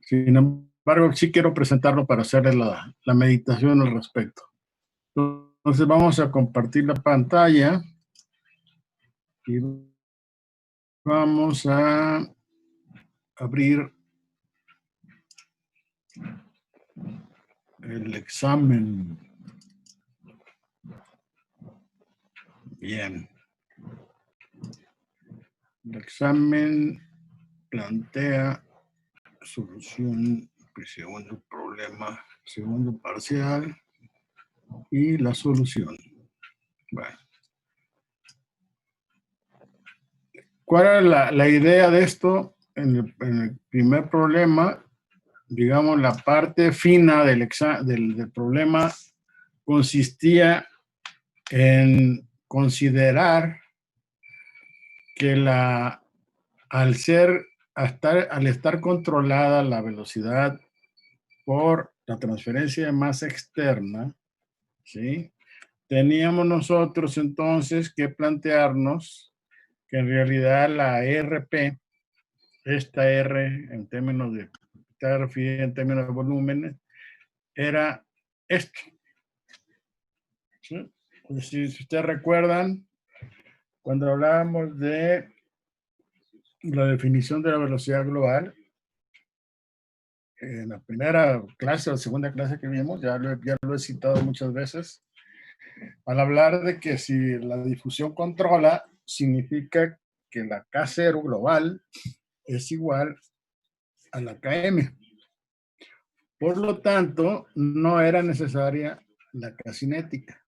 Sin embargo, sí quiero presentarlo para hacerles la meditación al respecto. Entonces vamos a compartir la pantalla y vamos a abrir el examen. Bien. El examen plantea solución, segundo problema, segundo parcial y la solución. Bueno. ¿Cuál era la idea de esto? En el primer problema, digamos, la parte fina del problema consistía en considerar que al estar controlada la velocidad por la transferencia de masa externa, ¿sí? Teníamos nosotros entonces que plantearnos que en realidad la RP, esta R en términos de, en términos de volúmenes, era esto. ¿Sí? Si ustedes recuerdan, cuando hablábamos de la definición de la velocidad global, en la primera clase o segunda clase que vimos, ya lo he citado muchas veces, al hablar de que si la difusión controla, significa que la K0 global es igual a la KM. Por lo tanto, no era necesaria la K-cinética.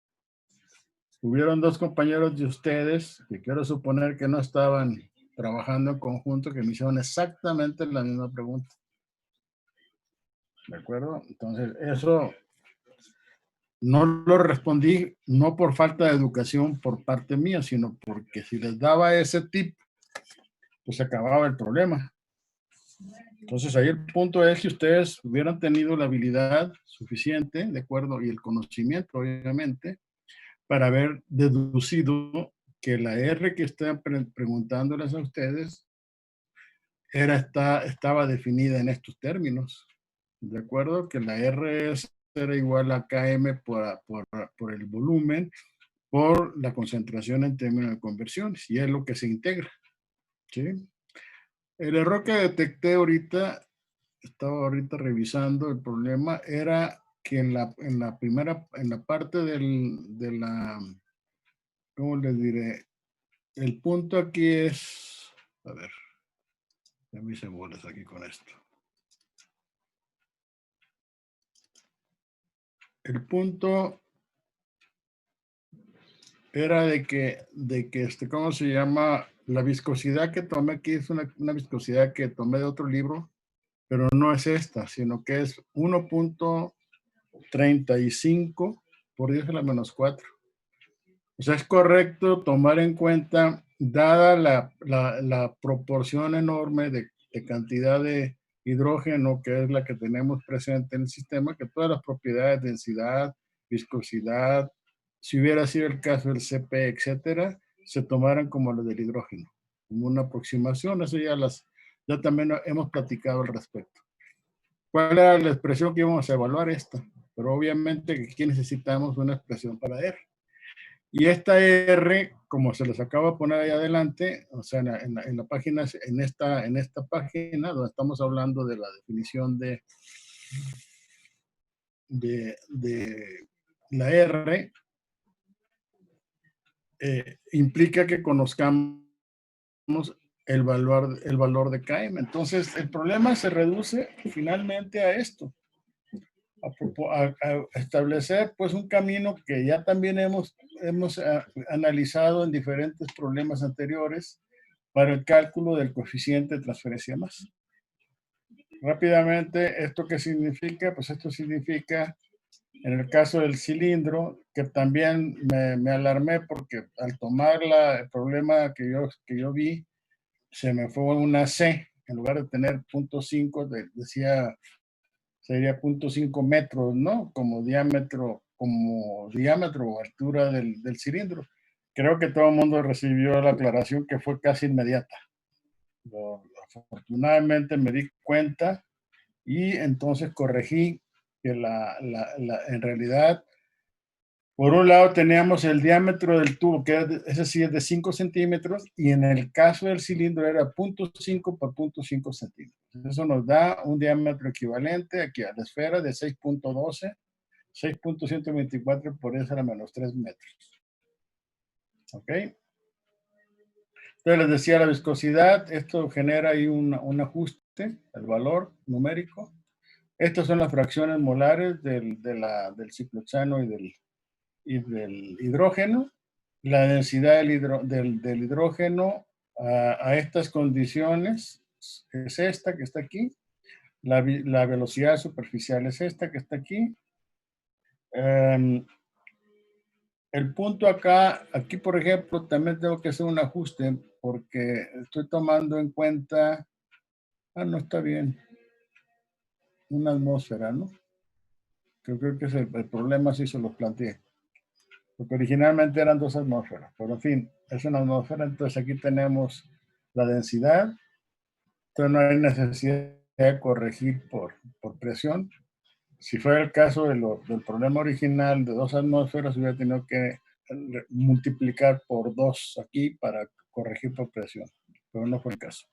Hubieron dos compañeros de ustedes, que quiero suponer que no estaban trabajando en conjunto, que me hicieron exactamente la misma pregunta. ¿De acuerdo? Entonces, eso no lo respondí, no por falta de educación por parte mía, sino porque si les daba ese tip, pues se acababa el problema. Entonces, ahí el punto es que ustedes hubieran tenido la habilidad suficiente, ¿de acuerdo? Y el conocimiento, obviamente, para haber deducido que la R que están preguntándoles a ustedes estaba definida en estos términos. ¿De acuerdo? Que la R era igual a KM por el volumen, por la concentración en términos de conversiones, y es lo que se integra. ¿Sí? El error que detecté ahorita, estaba ahorita revisando el problema, era que en la parte de la, ¿cómo les diré? El punto aquí es, a ver, ya me hice bolas aquí con esto. El punto era de que ¿cómo se llama? La viscosidad que tomé aquí es una viscosidad que tomé de otro libro, pero no es esta, sino que es 1.35 por 10 a la menos 4. O sea, es correcto tomar en cuenta, dada la proporción enorme de cantidad de hidrógeno que es la que tenemos presente en el sistema, que todas las propiedades, densidad, viscosidad, si hubiera sido el caso del CP, etcétera, se tomaran como lo del hidrógeno, como una aproximación. Eso ya también hemos platicado al respecto. ¿Cuál era la expresión que íbamos a evaluar? Esta. Pero obviamente aquí necesitamos una expresión para R. Y esta R, como se les acaba de poner ahí adelante, o sea, en la página, en esta página donde estamos hablando de la definición de la R, implica que conozcamos el valor de KM. Entonces, el problema se reduce finalmente a esto. A establecer pues un camino que ya también hemos analizado en diferentes problemas anteriores para el cálculo del coeficiente de transferencia de masa. Rápidamente, ¿esto qué significa? Pues esto significa, en el caso del cilindro, que también me alarmé porque al tomar el problema que yo vi, se me fue una C, en lugar de tener 0.5, decía sería 0.5 metros, ¿no? Como diámetro o altura del cilindro. Creo que todo el mundo recibió la aclaración que fue casi inmediata. Afortunadamente me di cuenta y entonces corregí que en realidad, por un lado teníamos el diámetro del tubo, que ese sí es de 5 centímetros, y en el caso del cilindro era 0.5 por 0.5 centímetros. Eso nos da un diámetro equivalente aquí a la esfera de 6.12, 6.124 por 10 a la menos 3 metros. ¿Ok? Entonces les decía la viscosidad, esto genera ahí un ajuste, el valor numérico. Estas son las fracciones molares del ciclohexano y del hidrógeno. La densidad del hidrógeno a estas condiciones es esta que está aquí. La velocidad superficial es esta que está aquí. El punto aquí por ejemplo, también tengo que hacer un ajuste porque estoy tomando en cuenta, no está bien, una atmósfera, ¿no? Creo que es el problema, sí se los planteé. Porque originalmente eran 2 atmósferas, pero en fin, es una atmósfera, entonces aquí tenemos la densidad, entonces no hay necesidad de corregir por presión. Si fuera el caso del problema original de 2 atmósferas, hubiera tenido que multiplicar por 2 aquí para corregir por presión, pero no fue el caso.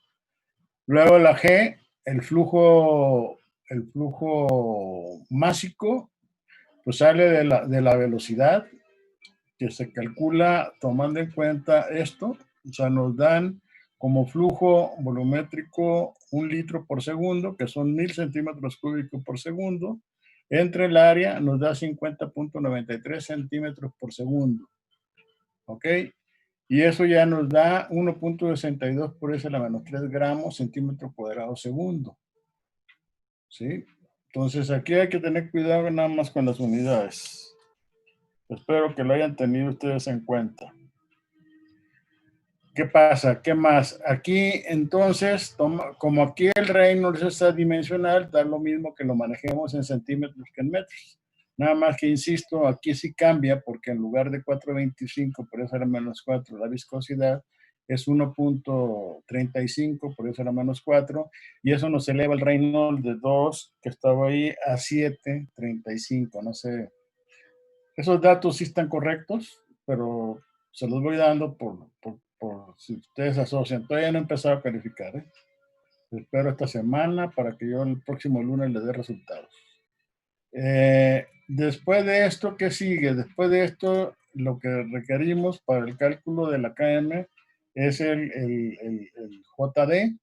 Luego la G, el flujo másico, pues sale de la velocidad, que se calcula tomando en cuenta esto, o sea, nos dan como flujo volumétrico 1 litro por segundo, que son 1000 centímetros cúbicos por segundo, entre el área nos da 50.93 centímetros por segundo, ¿ok? Y eso ya nos da 1.62 por 10 a la menos 3 gramos centímetro cuadrado segundo, ¿sí? Entonces aquí hay que tener cuidado nada más con las unidades. Espero que lo hayan tenido ustedes en cuenta. ¿Qué pasa? ¿Qué más? Aquí, entonces, como aquí el Reynolds está dimensional, da lo mismo que lo manejemos en centímetros que en metros. Nada más que, insisto, aquí sí cambia porque en lugar de 4.25 por eso era menos 4, la viscosidad es 1.35 por eso era menos 4, y eso nos eleva el Reynolds de 2, que estaba ahí, a 7.35, no sé. Esos datos sí están correctos, pero se los voy dando por si ustedes asocian. Todavía no he empezado a calificar, ¿eh? Espero esta semana para que yo el próximo lunes les dé resultados. Después de esto, ¿qué sigue? Después de esto, lo que requerimos para el cálculo de la KM es el JD.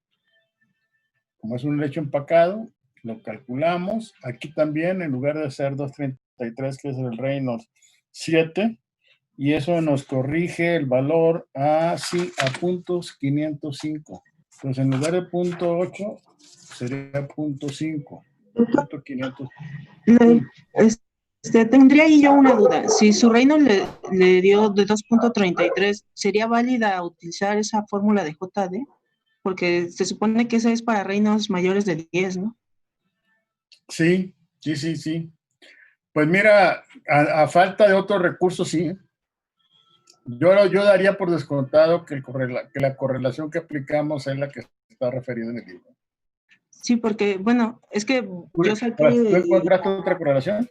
Como es un lecho empacado, lo calculamos. Aquí también, en lugar de ser 233, que es el Reynolds, 7, y eso nos corrige el valor a puntos 505. Entonces, en lugar de punto 8, sería punto 5. Punto 500. Tendría ahí yo una duda. Si su reino le dio de 2.33, ¿sería válida utilizar esa fórmula de JD? Porque se supone que esa es para reinos mayores de 10, ¿no? Sí. Pues mira, a falta de otros recursos, sí. Yo daría por descontado que la correlación que aplicamos es la que está referida en el libro. Sí, porque, bueno, es que yo saqué... ¿Tú encontraste otra correlación?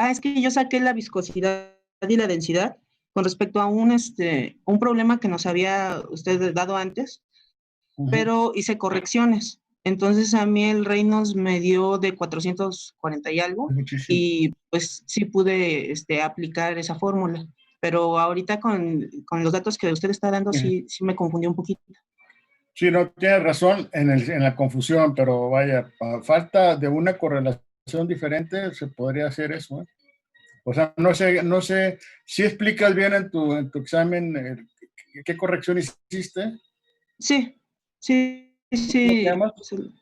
Es que yo saqué la viscosidad y la densidad con respecto a un problema que nos había usted dado antes, pero hice correcciones. Entonces a mí el Reynolds me dio de 440 y algo, Muchísimo. y pues sí pude aplicar esa fórmula. Pero ahorita con los datos que usted está dando, sí me confundió un poquito. Sí, no, tiene razón en la confusión, pero vaya, a falta de una correlación diferente, se podría hacer eso, ¿eh? O sea, no sé, si explicas bien en tu examen qué corrección hiciste. Sí. ¿Cómo te llamas?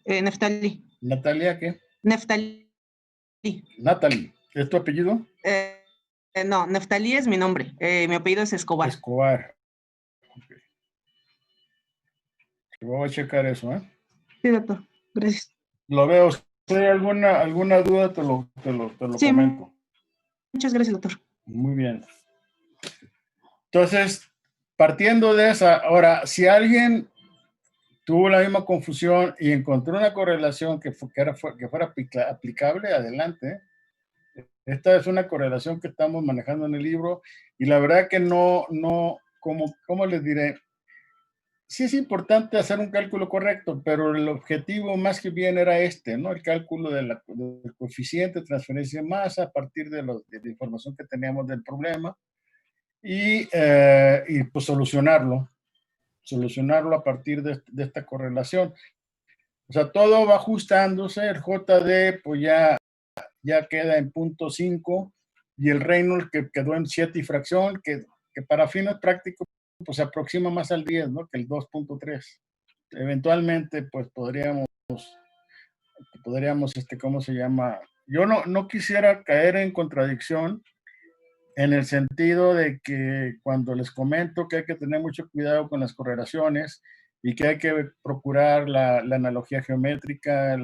Neftalí. ¿Natalia qué? Neftalí. Natalie. ¿Es tu apellido? No, Neftalí es mi nombre. Mi apellido es Escobar. Escobar. Okay. Voy a checar eso, ¿eh? Sí, doctor. Gracias. Lo veo. Si hay alguna duda, te lo sí, comento. Muchas gracias, doctor. Muy bien. Entonces, partiendo de esa, ahora, si alguien tuvo la misma confusión y encontró una correlación que fuera aplicable, adelante. Esta es una correlación que estamos manejando en el libro y la verdad que ¿cómo les diré? Sí es importante hacer un cálculo correcto, pero el objetivo más que bien era ¿no? El cálculo del coeficiente de transferencia de masa a partir de la información que teníamos del problema y pues solucionarlo a partir de esta correlación. O sea, todo va ajustándose, el JD pues ya queda en 0.5 y el Reynolds que quedó en 7 y fracción, que para fines prácticos pues se aproxima más al 10, ¿no? Que el 2.3. Eventualmente pues podríamos, ¿cómo se llama? Yo no quisiera caer en contradicción en el sentido de que cuando les comento que hay que tener mucho cuidado con las correlaciones y que hay que procurar la analogía geométrica,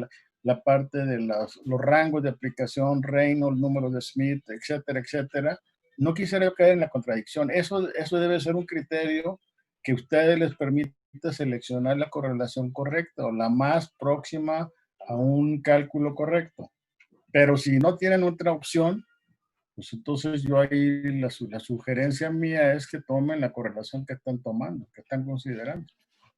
la parte de los rangos de aplicación, Reynolds, números de Smith, etcétera, etcétera, no quisiera caer en la contradicción. Eso debe ser un criterio que a ustedes les permita seleccionar la correlación correcta o la más próxima a un cálculo correcto. Pero si no tienen otra opción, pues entonces yo ahí la sugerencia mía es que tomen la correlación que están tomando, que están considerando.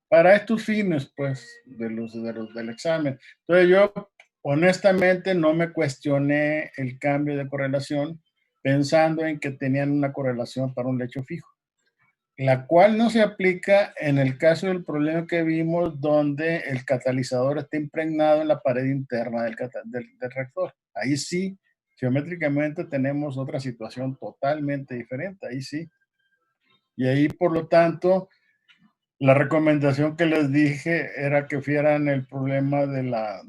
Para estos fines, pues, del examen. Entonces yo, honestamente, no me cuestioné el cambio de correlación pensando en que tenían una correlación para un lecho fijo, la cual no se aplica en el caso del problema que vimos donde el catalizador está impregnado en la pared interna del reactor. Ahí sí, geométricamente tenemos otra situación totalmente diferente, ahí sí. Y ahí, por lo tanto, la recomendación que les dije era que fueran el problema de la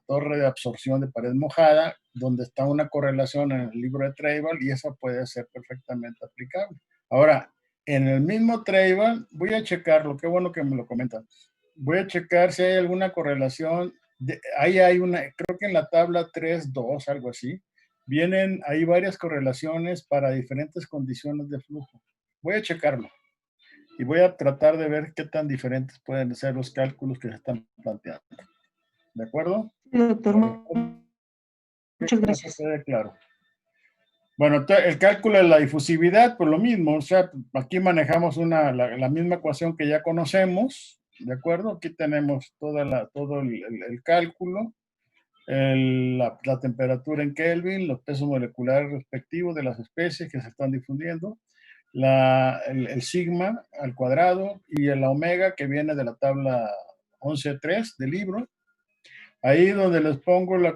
torre de absorción de pared mojada, donde está una correlación en el libro de Treibel y esa puede ser perfectamente aplicable. Ahora, en el mismo Treibel, voy a checarlo, qué bueno que me lo comentan. Voy a checar si hay alguna correlación. Ahí hay una, creo que en la tabla 3.2, algo así, hay varias correlaciones para diferentes condiciones de flujo. Voy a checarlo y voy a tratar de ver qué tan diferentes pueden ser los cálculos que se están planteando. ¿De acuerdo? Sí, doctor. Muchas gracias. Claro. Bueno, el cálculo de la difusividad, pues lo mismo, o sea, aquí manejamos la misma ecuación que ya conocemos, ¿de acuerdo? Aquí tenemos todo el cálculo, la temperatura en Kelvin, los pesos moleculares respectivos de las especies que se están difundiendo, el sigma al cuadrado y el omega que viene de la tabla 11.3 del libro. Ahí donde les pongo la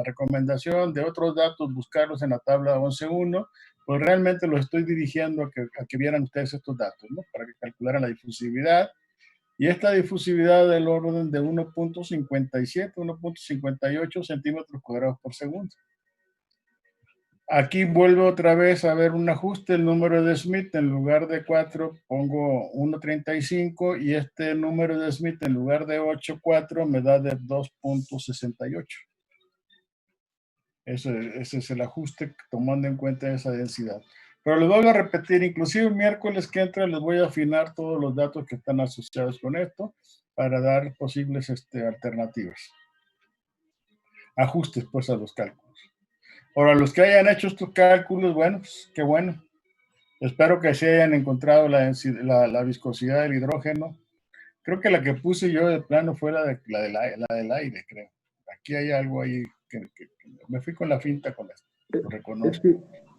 recomendación de otros datos, buscarlos en la tabla 11.1, pues realmente los estoy dirigiendo a que vieran ustedes estos datos, ¿no? Para que calcularan la difusividad. Y esta difusividad del orden de 1.57, 1.58 centímetros cuadrados por segundo. Aquí vuelvo otra vez a ver un ajuste, el número de Smith en lugar de 4 pongo 1.35 y este número de Smith en lugar de 8.4 me da de 2.68. Ese es el ajuste tomando en cuenta esa densidad. Pero les voy a repetir, inclusive el miércoles que entra les voy a afinar todos los datos que están asociados con esto para dar posibles alternativas. Ajustes pues a los cálculos. Ahora, los que hayan hecho estos cálculos, bueno, pues, qué bueno. Espero que se hayan encontrado la viscosidad del hidrógeno. Creo que la que puse yo de plano fue la del aire, creo. Aquí hay algo ahí que me fui con la finta con esto. Lo reconozco.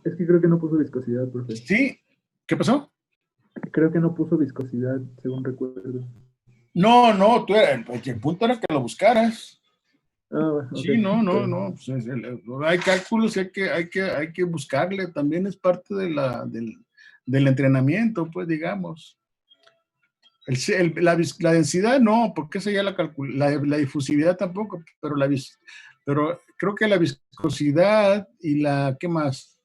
Es que creo que no puso viscosidad, profe. Sí. ¿Qué pasó? Creo que no puso viscosidad, según recuerdo. No, el punto era que lo buscaras. Bueno, sí, okay. No. Pues hay cálculos y hay que buscarle. También es parte del entrenamiento, pues, digamos. La densidad no, porque esa ya la difusividad tampoco, pero creo que la viscosidad y ¿qué más?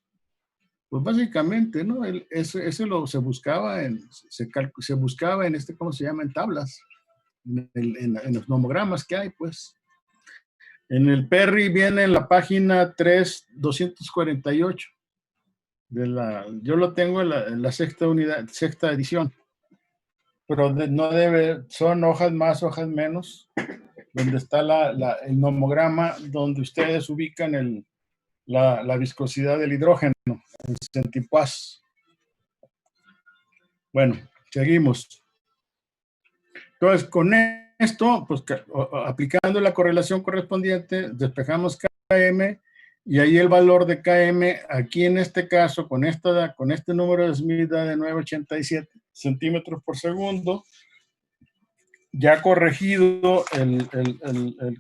Pues básicamente, ¿no? Ese se buscaba se buscaba en ¿cómo se llama? En tablas, en los nomogramas que hay, pues. En el Perry viene en la página 3.248. Yo lo tengo en la sexta edición. pero no debe, son hojas más, hojas menos, donde está el nomograma, donde ustedes ubican la viscosidad del hidrógeno, el centipoise. Bueno, seguimos. Entonces, con esto, pues aplicando la correlación correspondiente, despejamos Km y ahí el valor de Km, aquí en este caso, con este número de Smith da de 9,87 centímetros por segundo. Ya corregido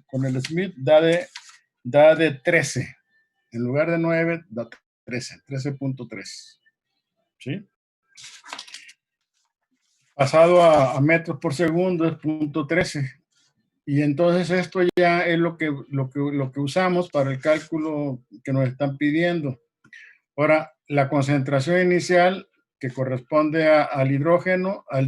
con el Smith da de 13. En lugar de 9, da 13, 13.3. ¿Sí? Pasado a metros por segundo es 0.13. Y entonces esto ya es lo que usamos para el cálculo que nos están pidiendo. Ahora, la concentración inicial que corresponde al hidrógeno, al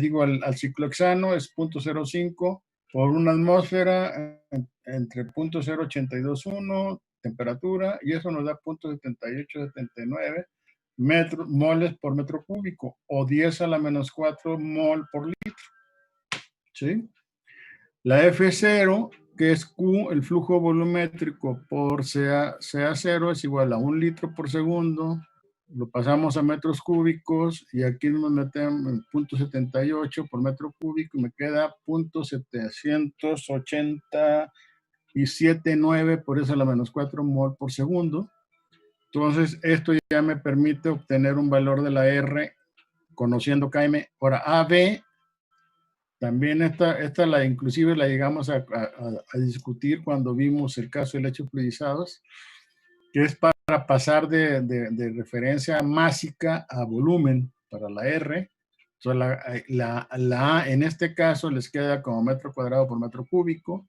ciclohexano, es 0.05 por una atmósfera entre 0.0821 temperatura, y eso nos da 0.7879 moles por metro cúbico, o 10 a la menos 4 mol por litro. ¿Sí? La F0, que es Q, el flujo volumétrico por CA0, es igual a 1 litro por segundo. Lo pasamos a metros cúbicos y aquí nos metemos en 0.78 por metro cúbico y me queda 0.787,9 por eso a la menos 4 mol por segundo. Entonces, esto ya me permite obtener un valor de la R conociendo Km. Ahora, AB, también inclusive la llegamos a discutir cuando vimos el caso de lechos fluidizados, que es para pasar de referencia másica a volumen para la R. Entonces, la A en este caso les queda como metro cuadrado por metro cúbico.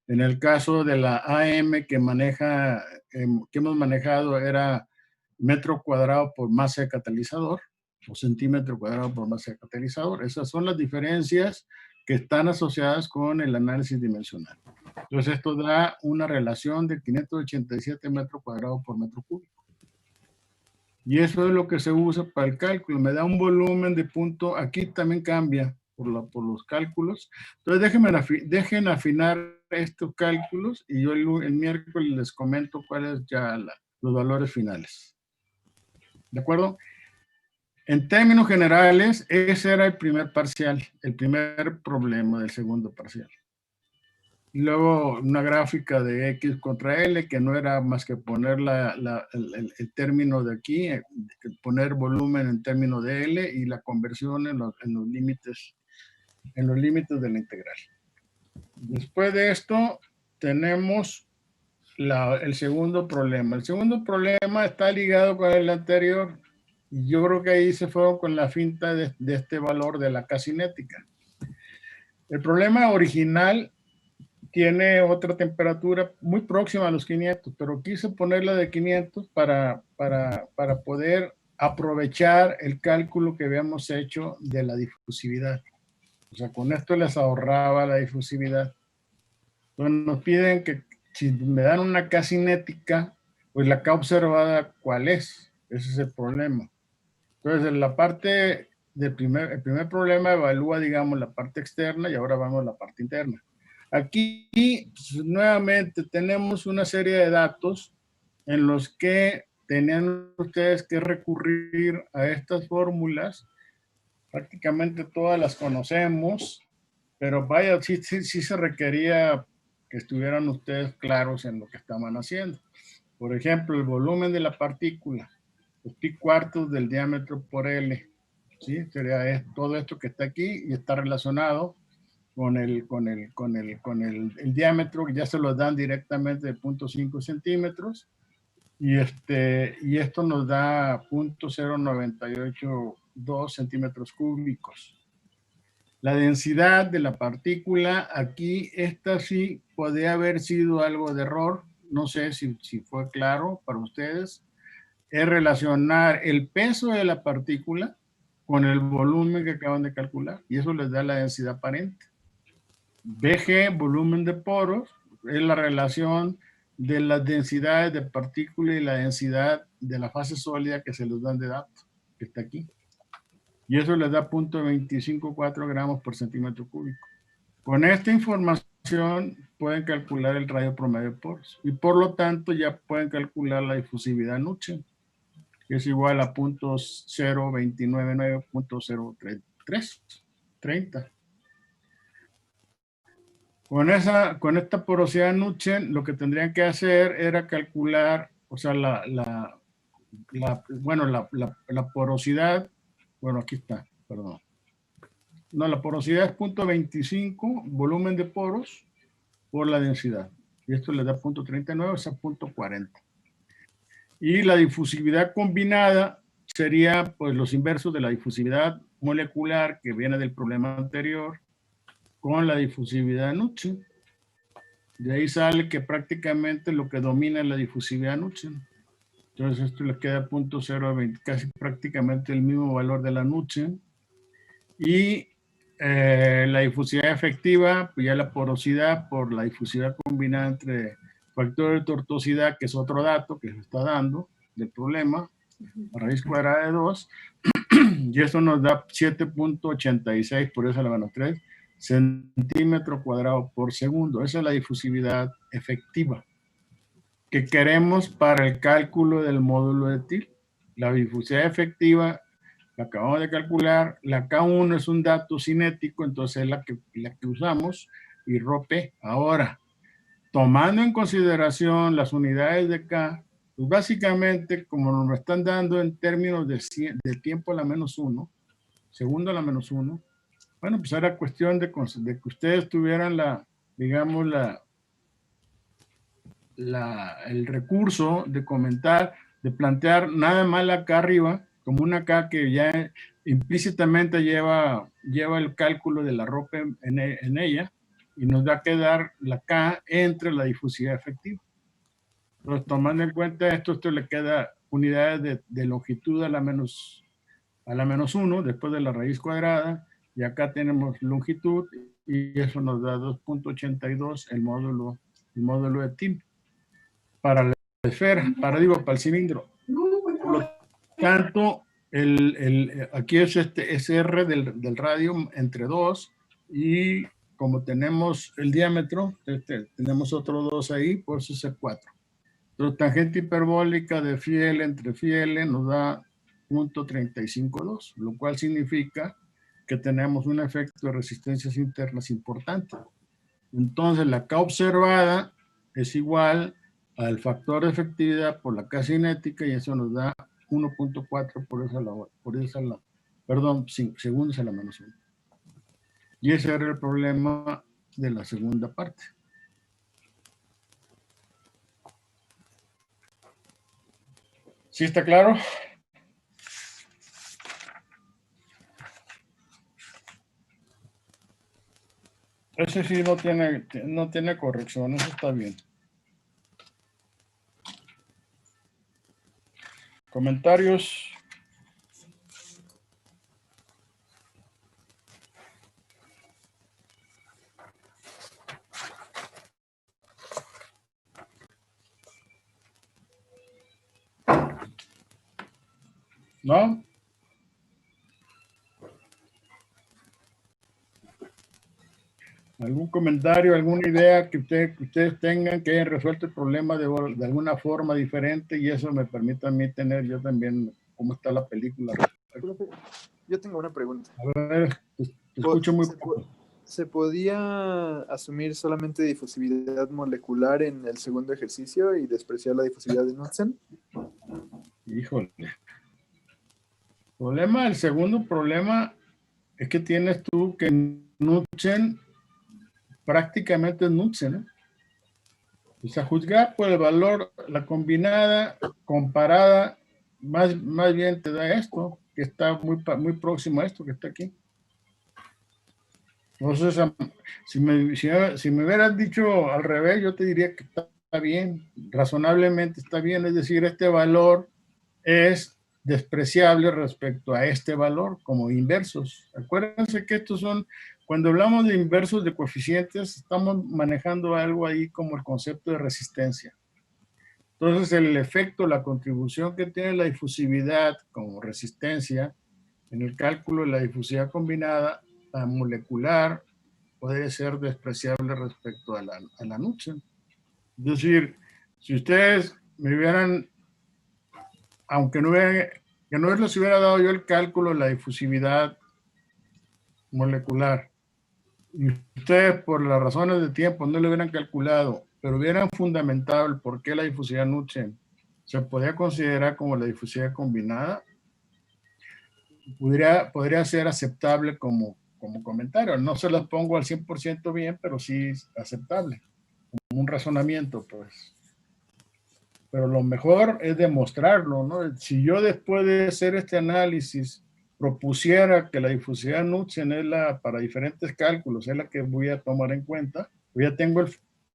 En el caso de la AM que hemos manejado era metro cuadrado por masa de catalizador o centímetro cuadrado por masa de catalizador. Esas son las diferencias que están asociadas con el análisis dimensional. Entonces esto da una relación de 587 metros cuadrados por metro cúbico. Y eso es lo que se usa para el cálculo. Me da un volumen de punto, aquí también cambia por los cálculos. Entonces dejen afinar estos cálculos y yo el miércoles les comento cuáles ya los valores finales. ¿De acuerdo? En términos generales, ese era el primer parcial, el primer problema del segundo parcial. Y luego una gráfica de X contra L, que no era más que poner el término de aquí, poner volumen en términos de L y la conversión en los límites de la integral. Después de esto, tenemos el segundo problema. El segundo problema está ligado con el anterior. Y yo creo que ahí se fueron con la finta de este valor de la K-cinética. El problema original tiene otra temperatura muy próxima a los 500, pero quise ponerla de 500 para poder aprovechar el cálculo que habíamos hecho de la difusividad. O sea, con esto les ahorraba la difusividad. Entonces nos piden que si me dan una K cinética, pues la K observada, ¿cuál es? Ese es el problema. Entonces, en la parte el primer problema evalúa, digamos, la parte externa y ahora vamos a la parte interna. Aquí, pues, nuevamente, tenemos una serie de datos en los que tenían ustedes que recurrir a estas fórmulas. Prácticamente todas las conocemos, pero vaya, sí se requería que estuvieran ustedes claros en lo que estaban haciendo. Por ejemplo, el volumen de la partícula, los pi cuartos del diámetro por L, ¿sí? Sería todo esto que está aquí y está relacionado con el diámetro, que ya se lo dan directamente de 0.5 centímetros, y esto nos da 0.0982 centímetros cúbicos. La densidad de la partícula, aquí, esta sí podría haber sido algo de error, no sé si fue claro para ustedes, es relacionar el peso de la partícula con el volumen que acaban de calcular, y eso les da la densidad aparente. BG, volumen de poros, es la relación de las densidades de partícula y la densidad de la fase sólida que se les dan de datos, que está aquí. y eso les da 0.254 gramos por centímetro cúbico. Con esta información pueden calcular el radio promedio de poros y por lo tanto ya pueden calcular la difusividad Knudsen, que es igual a 0.0299.030. Con esta porosidad Knudsen, lo que tendrían que hacer era calcular, o sea, la porosidad, bueno, aquí está, perdón. No, la porosidad es 0.25, volumen de poros, por la densidad. Y esto le da 0.39, o sea, 0.40. Y la difusividad combinada sería, pues, los inversos de la difusividad molecular que viene del problema anterior con la difusividad Knudsen. De ahí sale que prácticamente lo que domina es la difusividad Knudsen. Entonces esto le queda 0.020, casi prácticamente el mismo valor de la Knudsen. Y la difusividad efectiva, pues ya la porosidad por la difusividad combinada entre factor de tortuosidad, que es otro dato que se está dando del problema, la raíz cuadrada de 2, y eso nos da 7.86 por eso a la menos 3 centímetro cuadrado por segundo. Esa es la difusividad efectiva que queremos para el cálculo del módulo de TIL. La difusividad efectiva la acabamos de calcular, la K1 es un dato cinético, entonces es la que usamos, y ρP. Ahora, tomando en consideración las unidades de K, pues básicamente, como nos lo están dando en términos de tiempo a la menos 1, segundo a la menos 1, bueno, pues era cuestión de que ustedes tuvieran digamos, el recurso de comentar, de plantear nada más acá arriba, como una K que ya implícitamente lleva el cálculo de la ROP en ella, y nos va a quedar la K entre la difusividad efectiva. Entonces, tomando en cuenta esto le queda unidades de longitud a la menos 1, después de la raíz cuadrada, y acá tenemos longitud, y eso nos da 2.82 el módulo de TIL para la esfera, para el cilindro. Por lo tanto, aquí es R del radio entre 2, y como tenemos el diámetro, tenemos otro 2 ahí, por eso es 4. Entonces, tangente hiperbólica de phi L entre phi L nos da 0.352, lo cual significa que tenemos un efecto de resistencias internas importante. Entonces, la K observada es igual al factor de efectividad por la K cinética, y eso nos da 1.4 segundos a la menos 1. Y ese era el problema de la segunda parte. ¿Sí está claro? Ese sí no tiene corrección, eso está bien. ¿Comentarios? ¿No? ¿Algún comentario, alguna idea que ustedes tengan, que hayan resuelto el problema de alguna forma diferente, y eso me permite a mí tener yo también cómo está la película? Yo tengo una pregunta. A ver, te escucho muy poco. ¿Se podía asumir solamente difusividad molecular en el segundo ejercicio y despreciar la difusividad de Knudsen? Híjole. El segundo problema es que tienes tú que Knudsen prácticamente es Knudsen, ¿eh? O sea, juzgar por el valor, la combinada, comparada, más bien te da esto, que está muy próximo a esto que está aquí. Entonces, si me hubieras dicho al revés, yo te diría que está bien, razonablemente está bien, es decir, este valor es despreciable respecto a este valor como inversos. Acuérdense que estos son, cuando hablamos de inversos de coeficientes, estamos manejando algo ahí como el concepto de resistencia. Entonces, el efecto, la contribución que tiene la difusividad como resistencia En el cálculo de la difusividad combinada, la molecular puede ser despreciable respecto a la Knudsen. Es decir, si ustedes me hubieran, aunque que no les hubiera dado yo el cálculo de la difusividad molecular, y ustedes por las razones de tiempo no lo hubieran calculado, pero hubieran fundamentado el por qué la difusividad Knudsen se podía considerar como la difusividad combinada, podría ser aceptable como comentario. No se las pongo al 100% bien, pero sí aceptable, como un razonamiento, pues. Pero lo mejor es demostrarlo, ¿no? Si yo después de hacer este análisis propusiera que la difusividad Knudsen es para diferentes cálculos, es la que voy a tomar en cuenta, pues ya tengo el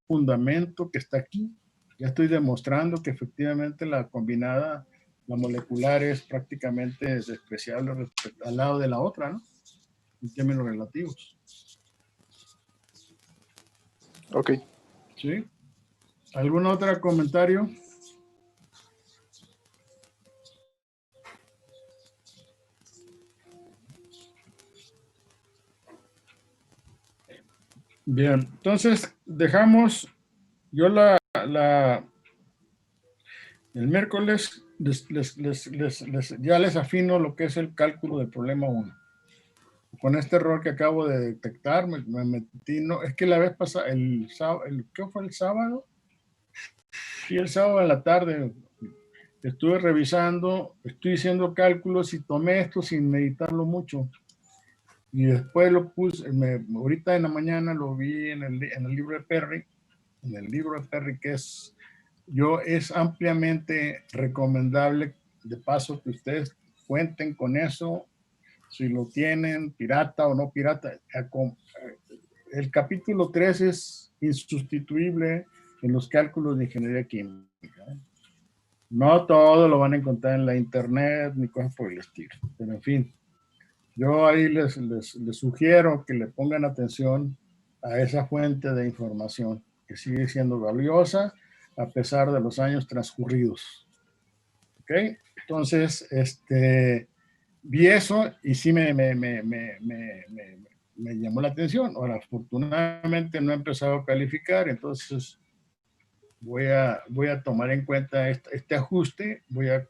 fundamento que está aquí. Ya estoy demostrando que efectivamente la combinada, la molecular, es prácticamente despreciable respecto al lado de la otra, ¿no? En términos relativos. Ok. ¿Sí? ¿Algún otro comentario? Bien, entonces dejamos, yo el miércoles ya les afino lo que es el cálculo del problema 1. Con este error que acabo de detectar, me metí, no, es que la vez pasada, ¿qué fue el sábado? Sí, el sábado en la tarde estuve revisando, estoy haciendo cálculos y tomé esto sin meditarlo mucho. Y después lo puse, ahorita en la mañana lo vi en el libro de Perry, que es ampliamente recomendable, de paso, que ustedes cuenten con eso, si lo tienen, pirata o no pirata. El capítulo 3 es insustituible en los cálculos de ingeniería química. No todo lo van a encontrar en la internet ni cosas por el estilo, pero en fin, yo ahí les sugiero que le pongan atención a esa fuente de información que sigue siendo valiosa a pesar de los años transcurridos. ¿Ok? Entonces, vi eso y sí me llamó la atención. Ahora, afortunadamente no he empezado a calificar, entonces voy a tomar en cuenta este ajuste, voy a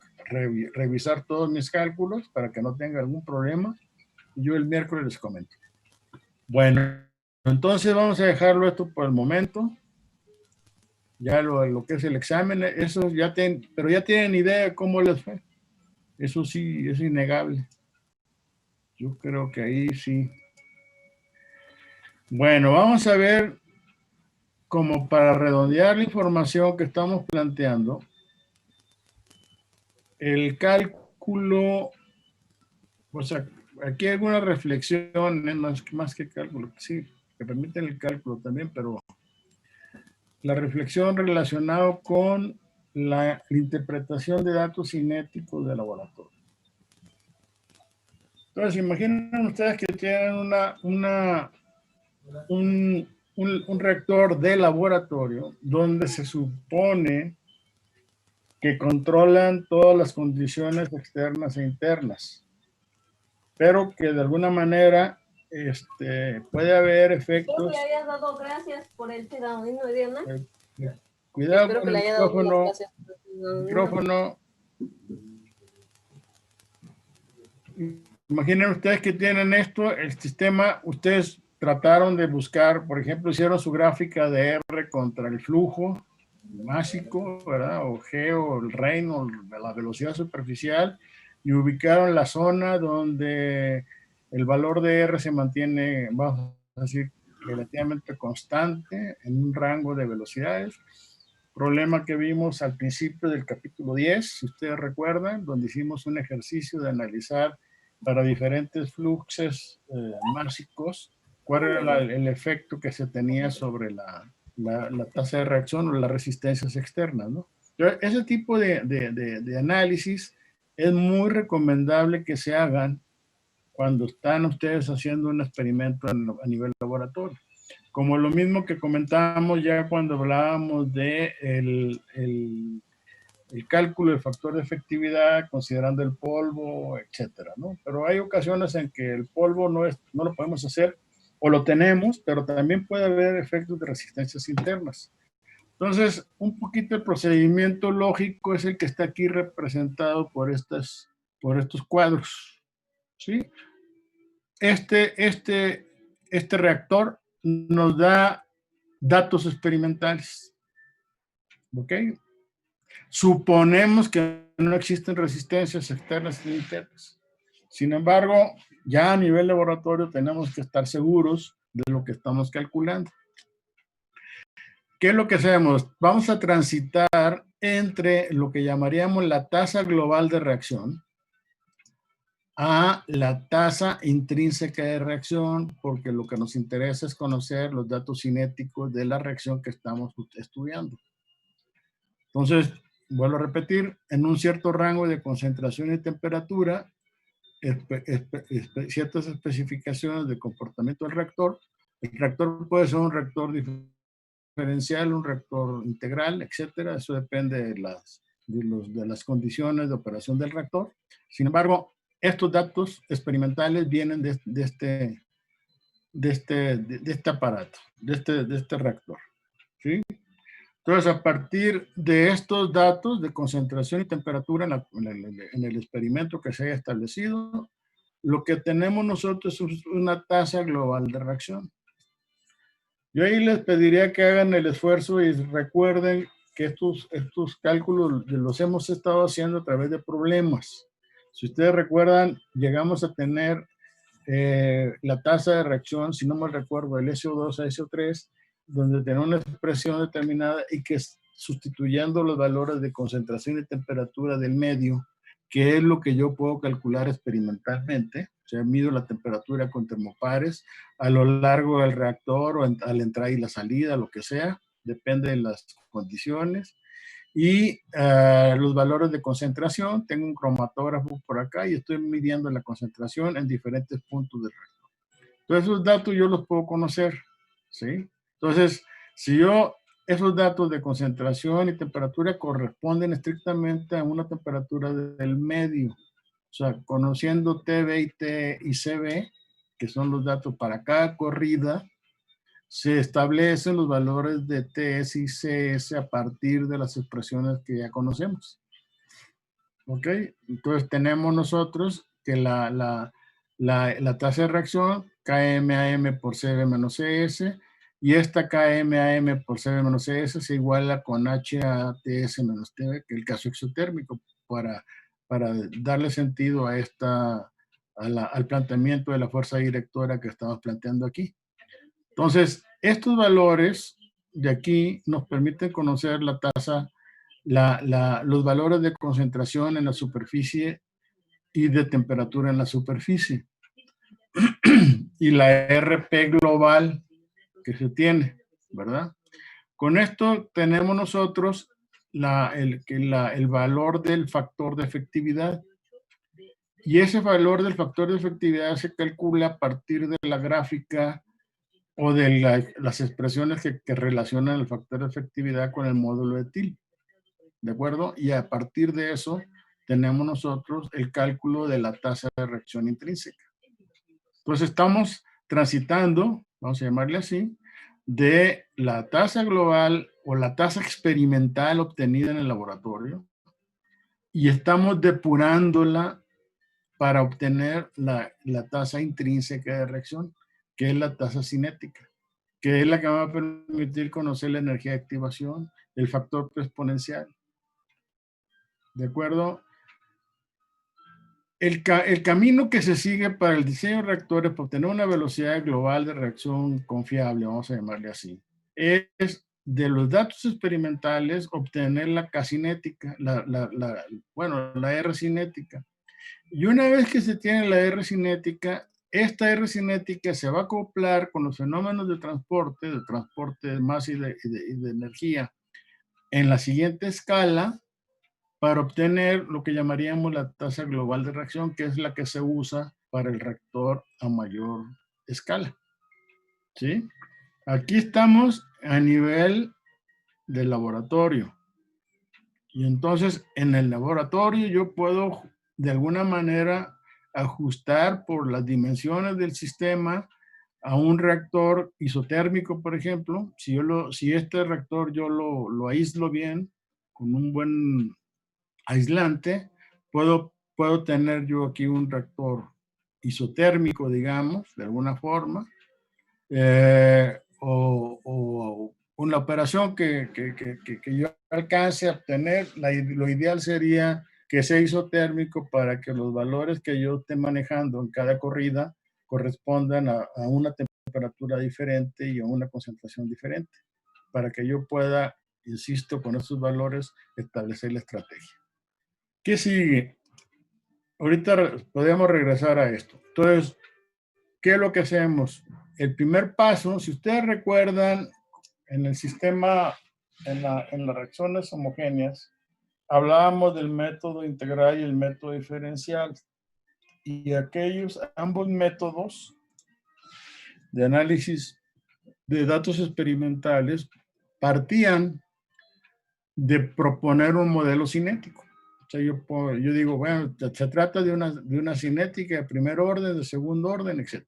revisar todos mis cálculos para que no tenga algún problema. Yo el miércoles les comento. Bueno, entonces vamos a dejarlo esto por el momento. Ya lo que es el examen, eso pero ya tienen idea de cómo les fue. Eso sí, es innegable. Yo creo que ahí sí. Bueno, vamos a ver, como para redondear la información que estamos planteando, el cálculo, o sea, aquí hay alguna reflexión, más que cálculo, sí, que permiten el cálculo también, pero la reflexión relacionada con la interpretación de datos cinéticos de laboratorio. Entonces, imaginen ustedes que tienen un reactor de laboratorio donde se supone que controlan todas las condiciones externas e internas, pero que de alguna manera puede haber efectos. Espero que le hayas dado gracias por el pedagogino, Diana. Cuidado Espero con que el le haya dado micrófono. gracias. Micrófono. Imaginen ustedes que tienen esto, el sistema, ustedes trataron de buscar, por ejemplo, hicieron su gráfica de R contra el flujo másico, ¿verdad? O G o el reino, o la velocidad superficial, y ubicaron la zona donde el valor de R se mantiene, vamos a decir, relativamente constante en un rango de velocidades. Problema que vimos al principio del capítulo 10, si ustedes recuerdan, donde hicimos un ejercicio de analizar para diferentes fluxos másicos cuál era el efecto que se tenía sobre la tasa de reacción o las resistencias externas, ¿no? Entonces, ese tipo de análisis es muy recomendable que se hagan cuando están ustedes haciendo un experimento a nivel laboratorio. Como lo mismo que comentábamos ya cuando hablábamos de el cálculo del factor de efectividad considerando el polvo, etcétera, ¿no? Pero hay ocasiones en que el polvo no lo podemos hacer o lo tenemos, pero también puede haber efectos de resistencias internas. Entonces, un poquito el procedimiento lógico es el que está aquí representado por estos cuadros, ¿sí? Este reactor nos da datos experimentales, ¿ok? Suponemos que no existen resistencias externas ni internas. Sin embargo, ya a nivel laboratorio tenemos que estar seguros de lo que estamos calculando. ¿Qué es lo que hacemos? Vamos a transitar entre lo que llamaríamos la tasa global de reacción a la tasa intrínseca de reacción, porque lo que nos interesa es conocer los datos cinéticos de la reacción que estamos estudiando. Entonces, vuelvo a repetir, en un cierto rango de concentración y temperatura, ciertas especificaciones de comportamiento del reactor. El reactor puede ser un reactor diferencial, un reactor integral, etcétera. Eso depende de las condiciones de operación del reactor. Sin embargo, estos datos experimentales vienen de este aparato, de este reactor, ¿sí? Entonces, a partir de estos datos de concentración y temperatura en el experimento que se haya establecido, lo que tenemos nosotros es una tasa global de reacción. Yo ahí les pediría que hagan el esfuerzo y recuerden que estos cálculos los hemos estado haciendo a través de problemas. Si ustedes recuerdan, llegamos a tener la tasa de reacción, si no me recuerdo, el SO2 a SO3, donde tenía una expresión determinada y que sustituyendo los valores de concentración y temperatura del medio, que es lo que yo puedo calcular experimentalmente, o sea, mido la temperatura con termopares a lo largo del reactor o a la entrada y la salida, lo que sea, depende de las condiciones. Y los valores de concentración, tengo un cromatógrafo por acá y estoy midiendo la concentración en diferentes puntos del reactor. Entonces, esos datos yo los puedo conocer, ¿sí? Entonces, si esos datos de concentración y temperatura corresponden estrictamente a una temperatura del medio, o sea, conociendo TB y CB, que son los datos para cada corrida, se establecen los valores de TS y CS a partir de las expresiones que ya conocemos. ¿Ok? Entonces tenemos nosotros que la tasa de reacción, KMAM por CB menos CS, y esta KMAM por CB menos CS se iguala con HATS menos TB, que es el caso exotérmico, para darle sentido a al planteamiento de la fuerza directora que estamos planteando aquí. Entonces, estos valores de aquí nos permiten conocer la tasa, los valores de concentración en la superficie y de temperatura en la superficie. Y la RP global que se tiene, ¿verdad? Con esto tenemos nosotros el valor del factor de efectividad. Y ese valor del factor de efectividad se calcula a partir de la gráfica o de las expresiones que relacionan el factor de efectividad con el módulo etil, ¿de acuerdo? Y a partir de eso tenemos nosotros el cálculo de la tasa de reacción intrínseca. Entonces estamos transitando, vamos a llamarle así, de la tasa global o la tasa experimental obtenida en el laboratorio y estamos depurándola para obtener la tasa intrínseca de reacción, que es la tasa cinética, que es la que va a permitir conocer la energía de activación, el factor exponencial. ¿De acuerdo? El camino que se sigue para el diseño de reactores para obtener una velocidad global de reacción confiable, vamos a llamarle así, es de los datos experimentales obtener la K-cinética, la R cinética. Y una vez que se tiene la R cinética, esta R cinética se va a acoplar con los fenómenos de transporte de masa y de energía en la siguiente escala para obtener lo que llamaríamos la tasa global de reacción, que es la que se usa para el reactor a mayor escala. ¿Sí? Aquí estamos a nivel del laboratorio. Y entonces en el laboratorio yo puedo de alguna manera ajustar por las dimensiones del sistema a un reactor isotérmico, por ejemplo. Si este reactor yo lo aíslo bien con un buen aislante, puedo tener yo aquí un reactor isotérmico, digamos, de alguna forma, o una operación que yo alcance a obtener. Lo ideal sería que sea isotérmico para que los valores que yo esté manejando en cada corrida correspondan a una temperatura diferente y a una concentración diferente, para que yo pueda, insisto, con esos valores establecer la estrategia. ¿Qué sigue? Ahorita podemos regresar a esto. Entonces, ¿qué es lo que hacemos? El primer paso, si ustedes recuerdan, en el sistema, en las reacciones homogéneas, hablábamos del método integral y el método diferencial. Y ambos métodos de análisis de datos experimentales partían de proponer un modelo cinético. O sea, yo digo, bueno, se trata de una cinética de primer orden, de segundo orden, etc.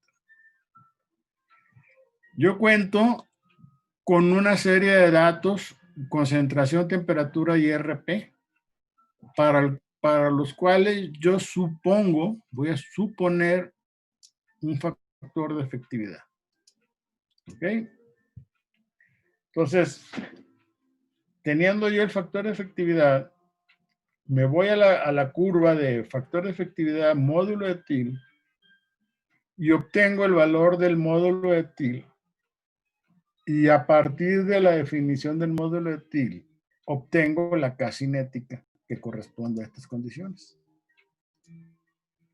Yo cuento con una serie de datos, concentración, temperatura y RP, para los cuales yo voy a suponer un factor de efectividad. ¿Ok? Entonces, teniendo yo el factor de efectividad, me voy a la curva de factor de efectividad módulo de TIL y obtengo el valor del módulo de TIL. Y a partir de la definición del módulo de TIL, obtengo la K cinética que corresponde a estas condiciones.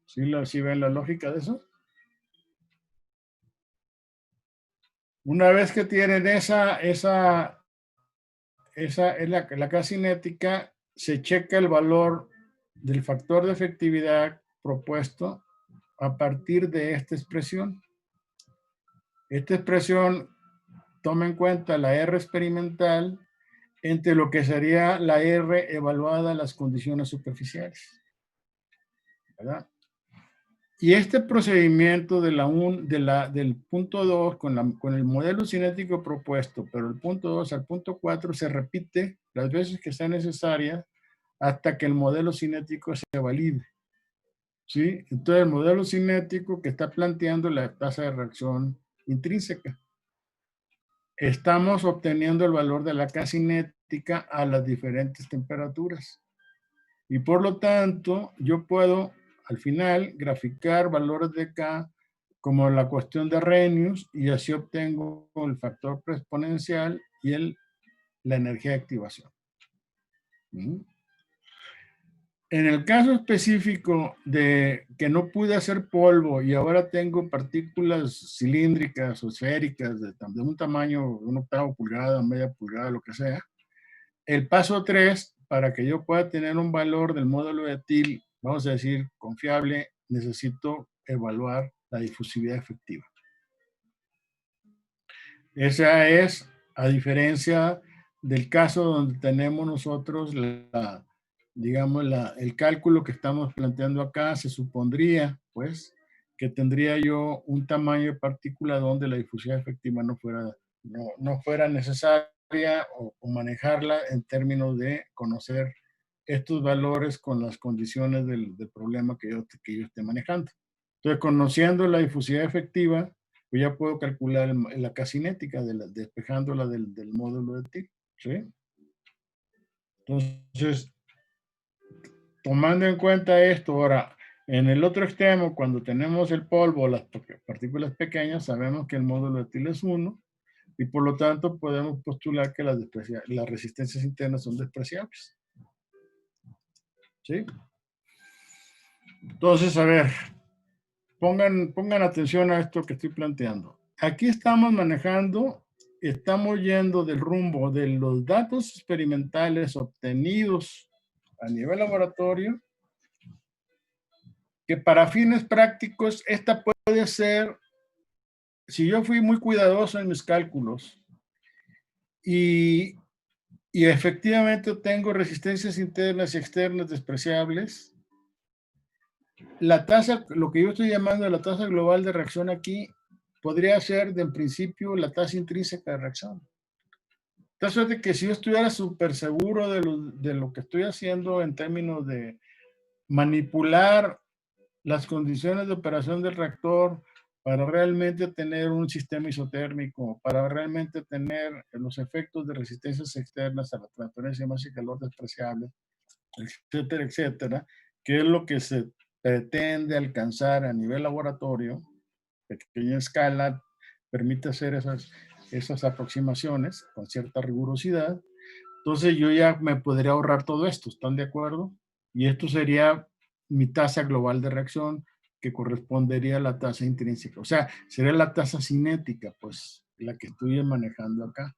¿Sí ven la lógica de eso? Una vez que tienen esa es la K cinética, se checa el valor del factor de efectividad propuesto a partir de esta expresión. Esta expresión toma en cuenta la R experimental entre lo que sería la R evaluada a las condiciones superficiales, ¿verdad? Y este procedimiento del punto 2 con el modelo cinético propuesto, pero el punto 2 al punto 4 se repite las veces que sea necesaria hasta que el modelo cinético se valide. ¿Sí? Entonces el modelo cinético que está planteando la tasa de reacción intrínseca. Estamos obteniendo el valor de la K cinética a las diferentes temperaturas. Y por lo tanto, yo puedo al final graficar valores de K como la cuestión de Arrhenius y así obtengo el factor exponencial y la energía de activación. En el caso específico de que no pude hacer polvo y ahora tengo partículas cilíndricas o esféricas de un tamaño, 1/8 pulgada, media pulgada, lo que sea, el paso 3, para que yo pueda tener un valor del módulo de TIL, vamos a decir, confiable, necesito evaluar la difusividad efectiva. Esa es, a diferencia del caso donde tenemos nosotros el cálculo que estamos planteando acá, se supondría, pues, que tendría yo un tamaño de partícula donde la difusividad efectiva no fuera necesaria o manejarla en términos de conocer estos valores con las condiciones del problema que yo esté manejando. Entonces, conociendo la difusividad efectiva, pues ya puedo calcular la K cinética despejándola del módulo de TIL. ¿Sí? Entonces, tomando en cuenta esto, ahora, en el otro extremo, cuando tenemos el polvo, las partículas pequeñas, sabemos que el módulo de TIL es 1 y por lo tanto podemos postular que las resistencias internas son despreciables. ¿Sí? Entonces, a ver, pongan atención a esto que estoy planteando. Aquí estamos estamos yendo del rumbo de los datos experimentales obtenidos a nivel laboratorio, que para fines prácticos, esta puede ser, si yo fui muy cuidadoso en mis cálculos y y efectivamente tengo resistencias internas y externas despreciables, la tasa, lo que yo estoy llamando la tasa global de reacción aquí, podría ser, en principio, la tasa intrínseca de reacción. Entonces, de que si yo estuviera súper seguro de lo que estoy haciendo en términos de manipular las condiciones de operación del reactor para realmente tener un sistema isotérmico, para realmente tener los efectos de resistencias externas a la transferencia de masa y calor despreciable, etcétera, etcétera, que es lo que se pretende alcanzar a nivel laboratorio, pequeña escala, permite hacer esas aproximaciones con cierta rigurosidad. Entonces yo ya me podría ahorrar todo esto, ¿están de acuerdo? Y esto sería mi tasa global de reacción, que correspondería a la tasa intrínseca. O sea, sería la tasa cinética, pues, la que estoy manejando acá.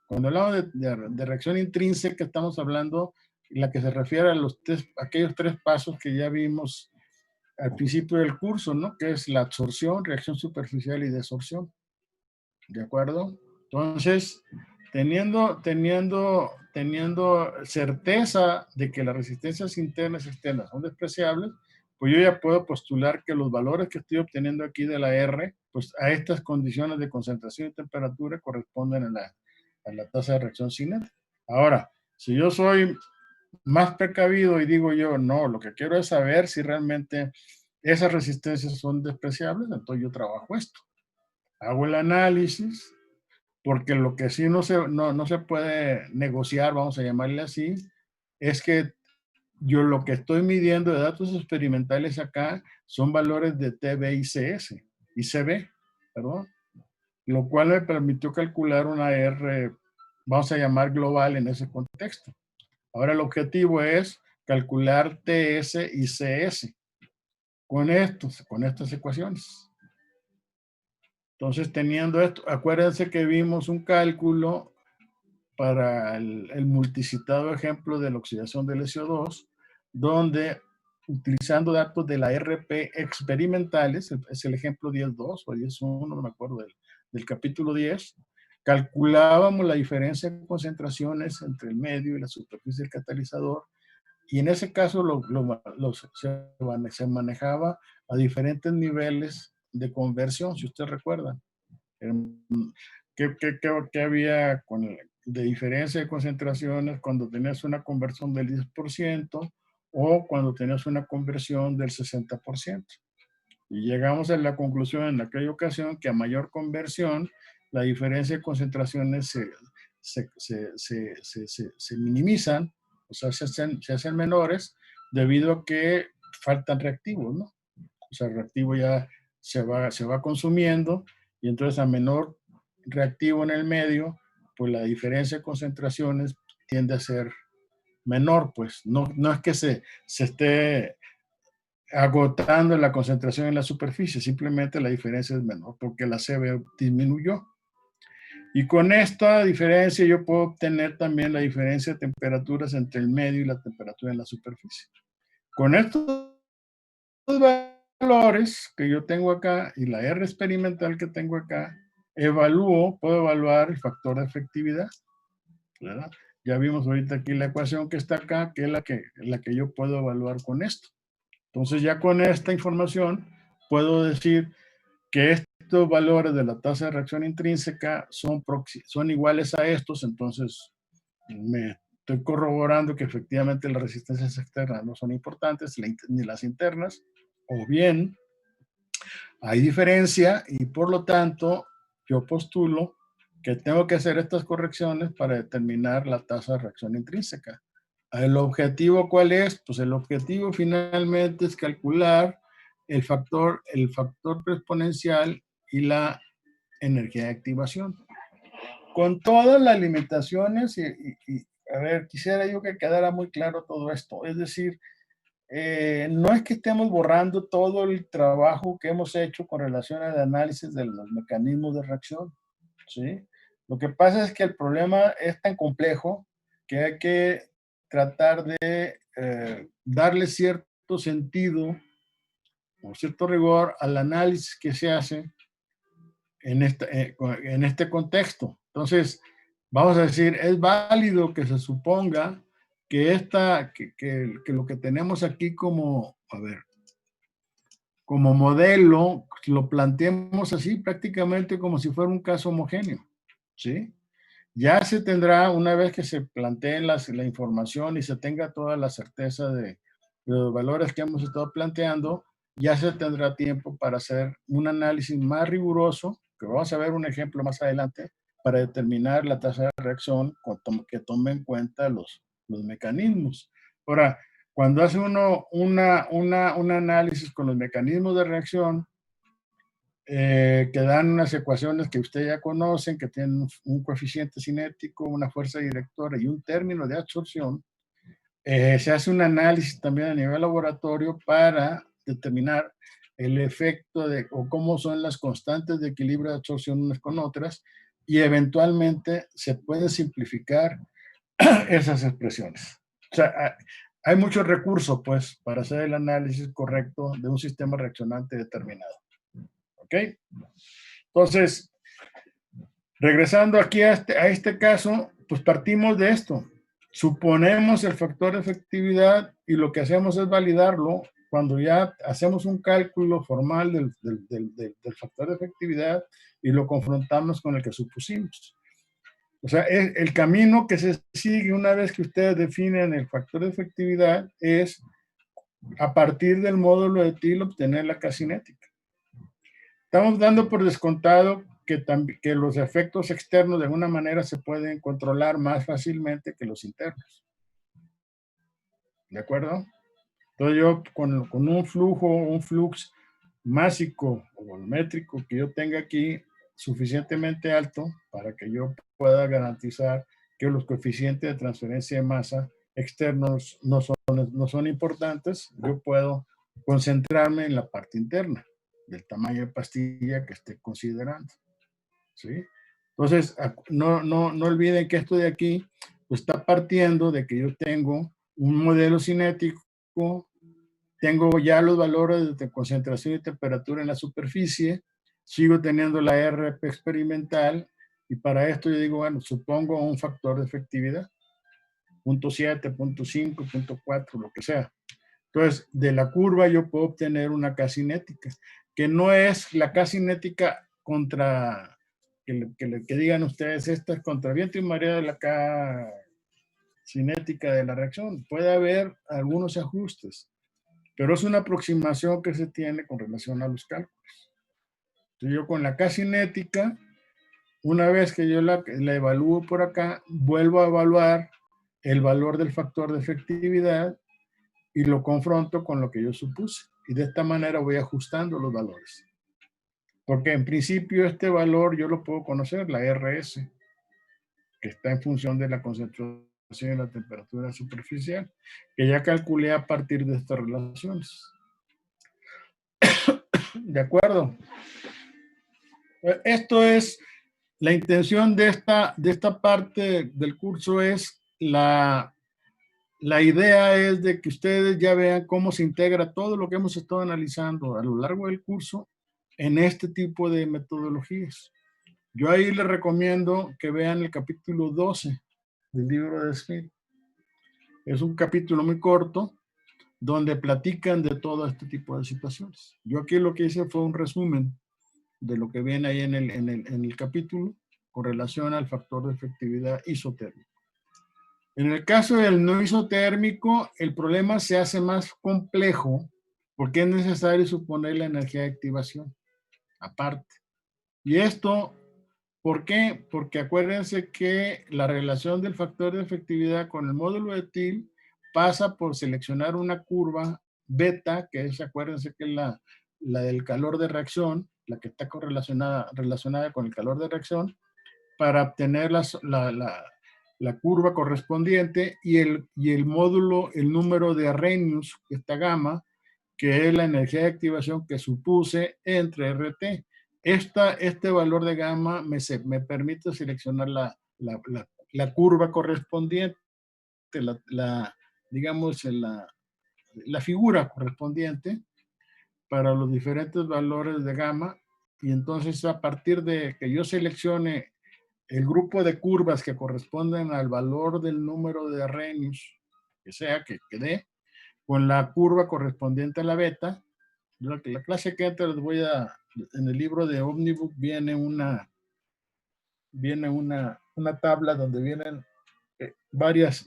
Cuando hablamos de reacción intrínseca, estamos hablando la que se refiere a aquellos tres pasos que ya vimos al principio del curso, ¿no? Que es la absorción, reacción superficial y desorción. ¿De acuerdo? Entonces, teniendo certeza de que las resistencias internas y externas son despreciables, pues yo ya puedo postular que los valores que estoy obteniendo aquí de la R, pues a estas condiciones de concentración y temperatura corresponden a la tasa de reacción cinética. Ahora, si yo soy más precavido y digo yo, no, lo que quiero es saber si realmente esas resistencias son despreciables, entonces yo trabajo esto. Hago el análisis, porque lo que sí no se puede negociar, vamos a llamarle así, es que yo lo que estoy midiendo de datos experimentales acá son valores de TB y CB, perdón, lo cual me permitió calcular una R, vamos a llamar global en ese contexto. Ahora el objetivo es calcular TS y CS con estas ecuaciones. Entonces, teniendo esto, acuérdense que vimos un cálculo para el multicitado ejemplo de la oxidación del SO2, donde utilizando datos de la RP experimentales, es el ejemplo 10.2 o 10.1, no me acuerdo del capítulo 10, calculábamos la diferencia de concentraciones entre el medio y la superficie del catalizador, y en ese caso se manejaba a diferentes niveles de conversión, si ustedes recuerdan. ¿Qué había de diferencia de concentraciones cuando tenías una conversión del 10% o cuando tenías una conversión del 60%? Y llegamos a la conclusión en aquella ocasión que a mayor conversión, la diferencia de concentraciones se minimizan, o sea, se hacen menores debido a que faltan reactivos, ¿no? O sea, el reactivo ya se va consumiendo y entonces a menor reactivo en el medio, pues la diferencia de concentraciones tiende a ser menor, pues no es que se esté agotando la concentración en la superficie, simplemente la diferencia es menor porque la CB disminuyó. Y con esta diferencia yo puedo obtener también la diferencia de temperaturas entre el medio y la temperatura en la superficie. Con estos valores que yo tengo acá y la R experimental que tengo acá, puedo evaluar el factor de efectividad, ¿verdad? Ya vimos ahorita aquí la ecuación que está acá, que es la que yo puedo evaluar con esto. Entonces ya con esta información puedo decir que estos valores de la tasa de reacción intrínseca son iguales a estos, entonces me estoy corroborando que efectivamente las resistencias externas no son importantes, ni las internas, o bien hay diferencia y por lo tanto yo postulo que tengo que hacer estas correcciones para determinar la tasa de reacción intrínseca. ¿El objetivo cuál es? Pues el objetivo finalmente es calcular el factor exponencial y la energía de activación. Con todas las limitaciones a ver, quisiera yo que quedara muy claro todo esto. Es decir, no es que estemos borrando todo el trabajo que hemos hecho con relación al análisis de los mecanismos de reacción, ¿sí? Lo que pasa es que el problema es tan complejo que hay que tratar de darle cierto sentido o cierto rigor al análisis que se hace en este contexto. Entonces, vamos a decir, es válido que se suponga que, que lo que tenemos aquí como, a ver, como modelo, lo planteemos así prácticamente como si fuera un caso homogéneo, ¿sí? Ya se tendrá, una vez que se planteen la información y se tenga toda la certeza de los valores que hemos estado planteando, ya se tendrá tiempo para hacer un análisis más riguroso, que vamos a ver un ejemplo más adelante, para determinar la tasa de reacción que tome en cuenta los mecanismos. Ahora, cuando hace uno un análisis con los mecanismos de reacción, que dan unas ecuaciones que ustedes ya conocen, que tienen un coeficiente cinético, una fuerza directora y un término de absorción, se hace un análisis también a nivel laboratorio para determinar el efecto de o cómo son las constantes de equilibrio de absorción unas con otras, y eventualmente se pueden simplificar esas expresiones. O sea, hay muchos recursos, pues, para hacer el análisis correcto de un sistema reaccionante determinado. ¿Ok? Entonces, regresando aquí a este caso, pues partimos de esto. Suponemos el factor de efectividad y lo que hacemos es validarlo cuando ya hacemos un cálculo formal del factor de efectividad y lo confrontamos con el que supusimos. O sea, el camino que se sigue una vez que ustedes definen el factor de efectividad es, a partir del módulo de Thiele, obtener la K cinética. Estamos dando por descontado que los efectos externos de alguna manera se pueden controlar más fácilmente que los internos. ¿De acuerdo? Entonces yo con un flujo, un flux másico o volumétrico que yo tenga aquí suficientemente alto para que yo pueda garantizar que los coeficientes de transferencia de masa externos no son importantes, yo puedo concentrarme en la parte interna del tamaño de pastilla que esté considerando. ¿Sí? Entonces, no olviden que esto de aquí pues, está partiendo de que yo tengo un modelo cinético, tengo ya los valores de concentración y temperatura en la superficie, sigo teniendo la RP experimental, y para esto yo digo, bueno, supongo un factor de efectividad, 0.7, 0.5, 0.4, lo que sea. Entonces, de la curva yo puedo obtener una K cinética, que no es la K cinética contra, que digan ustedes, esta es contra viento y marea de la K cinética de la reacción. Puede haber algunos ajustes, pero es una aproximación que se tiene con relación a los cálculos. Entonces, yo con la K cinética, una vez que yo la evalúo por acá, vuelvo a evaluar el valor del factor de efectividad y lo confronto con lo que yo supuse. Y de esta manera voy ajustando los valores. Porque en principio este valor yo lo puedo conocer, la RS, que está en función de la concentración y la temperatura superficial, que ya calculé a partir de estas relaciones. ¿De acuerdo? Esto es, la intención de esta parte del curso es la idea es de que ustedes ya vean cómo se integra todo lo que hemos estado analizando a lo largo del curso en este tipo de metodologías. Yo ahí les recomiendo que vean el capítulo 12 del libro de Smith. Es un capítulo muy corto donde platican de todo este tipo de situaciones. Yo aquí lo que hice fue un resumen de lo que viene ahí en el capítulo con relación al factor de efectividad isotérmico. En el caso del no isotérmico, el problema se hace más complejo porque es necesario suponer la energía de activación aparte. Y esto, ¿por qué? Porque acuérdense que la relación del factor de efectividad con el módulo de Thiele pasa por seleccionar una curva beta, que es, acuérdense que es la del calor de reacción, la que está relacionada con el calor de reacción, para obtener la curva correspondiente y el módulo, el número de Arrhenius, esta gamma, que es la energía de activación que supuse entre RT. Este valor de gamma me permite seleccionar la curva correspondiente, digamos, la figura correspondiente para los diferentes valores de gamma, y entonces a partir de que yo seleccione el grupo de curvas que corresponden al valor del número de Arrhenius, que sea que dé, con la curva correspondiente a la beta. La clase que antes les voy a, en el libro de Omnibook viene una tabla donde vienen varias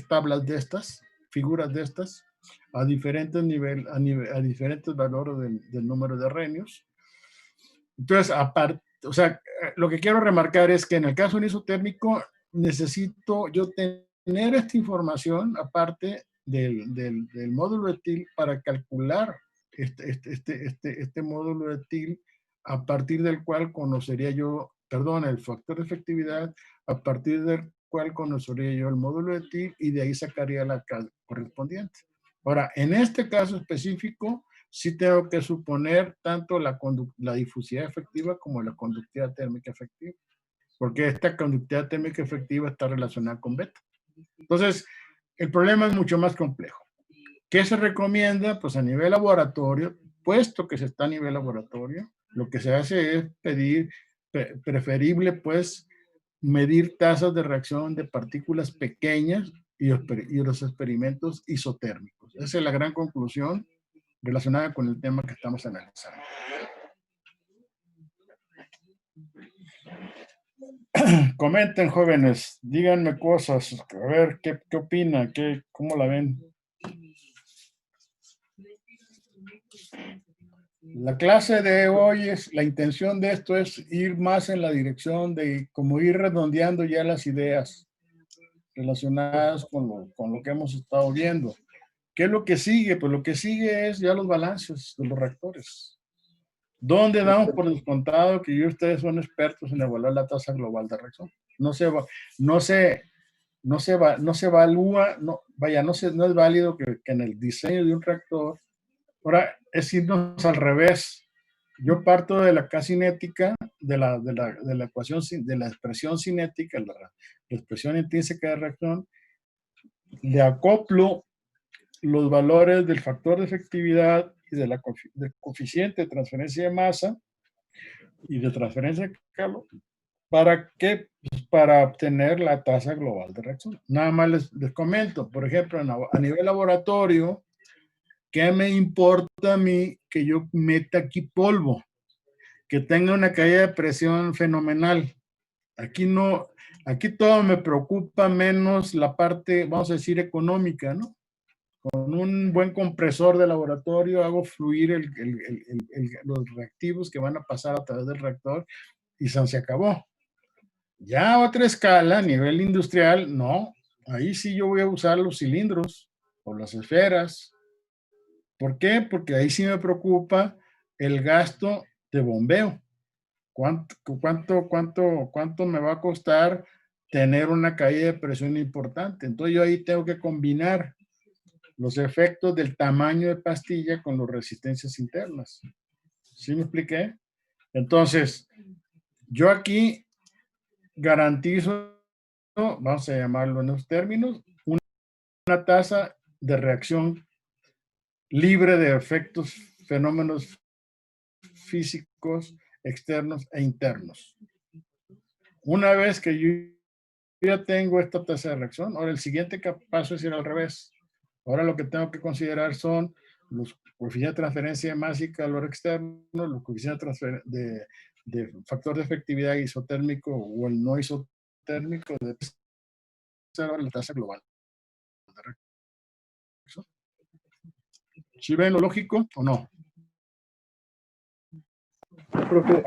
tablas de estas, figuras de estas, a diferentes a diferentes valores del número de Arrhenius. Entonces, aparte, o sea, lo que quiero remarcar es que en el caso de un isotérmico necesito yo tener esta información aparte del módulo etil para calcular este módulo etil, a partir del cual conocería yo, perdón, el factor de efectividad, a partir del cual conocería yo el módulo etil y de ahí sacaría la correspondiente. Ahora, en este caso específico, sí tengo que suponer tanto la difusividad efectiva como la conductividad térmica efectiva, porque esta conductividad térmica efectiva está relacionada con beta. Entonces, el problema es mucho más complejo. ¿Qué se recomienda? Pues a nivel laboratorio, puesto que se está a nivel laboratorio, lo que se hace es preferible pues medir tasas de reacción de partículas pequeñas y los experimentos isotérmicos. Esa es la gran conclusión relacionada con el tema que estamos analizando. Comenten, jóvenes, díganme cosas, a ver qué opinan, cómo la ven. La clase de hoy la intención de esto es ir más en la dirección de como ir redondeando ya las ideas relacionadas con lo que hemos estado viendo. ¿Qué es lo que sigue? Pues lo que sigue es ya los balances de los reactores. ¿Dónde damos por descontado que ustedes son expertos en evaluar la tasa global de reacción? No se evalúa, no es válido que en el diseño de un reactor. Ahora es irnos al revés. Yo parto de la cinética, de la ecuación, de la expresión cinética, la expresión intrínseca de reacción, le acoplo los valores del factor de efectividad y del coeficiente de transferencia de masa y de transferencia de calor. ¿Para qué? Pues para obtener la tasa global de reacción. Nada más les comento, por ejemplo, a nivel laboratorio, ¿qué me importa a mí que yo meta aquí polvo? Que tenga una caída de presión fenomenal. Aquí no, aquí todo me preocupa menos la parte, vamos a decir, económica, ¿no? Con un buen compresor de laboratorio hago fluir los reactivos que van a pasar a través del reactor y se acabó. Ya a otra escala, a nivel industrial, no. Ahí sí yo voy a usar los cilindros o las esferas. ¿Por qué? Porque ahí sí me preocupa el gasto de bombeo. ¿Cuánto me va a costar tener una caída de presión importante? Entonces yo ahí tengo que combinar los efectos del tamaño de pastilla con las resistencias internas. ¿Sí me expliqué? Entonces, yo aquí garantizo, vamos a llamarlo en los términos, una tasa de reacción libre de efectos, fenómenos físicos externos e internos. Una vez que yo ya tengo esta tasa de reacción, ahora el siguiente paso es ir al revés. Ahora lo que tengo que considerar son los coeficientes de transferencia de masa y calor externo, los coeficientes de factor de efectividad isotérmico o el no isotérmico, de la tasa global. ¿Sí ven lo lógico o no? Profe,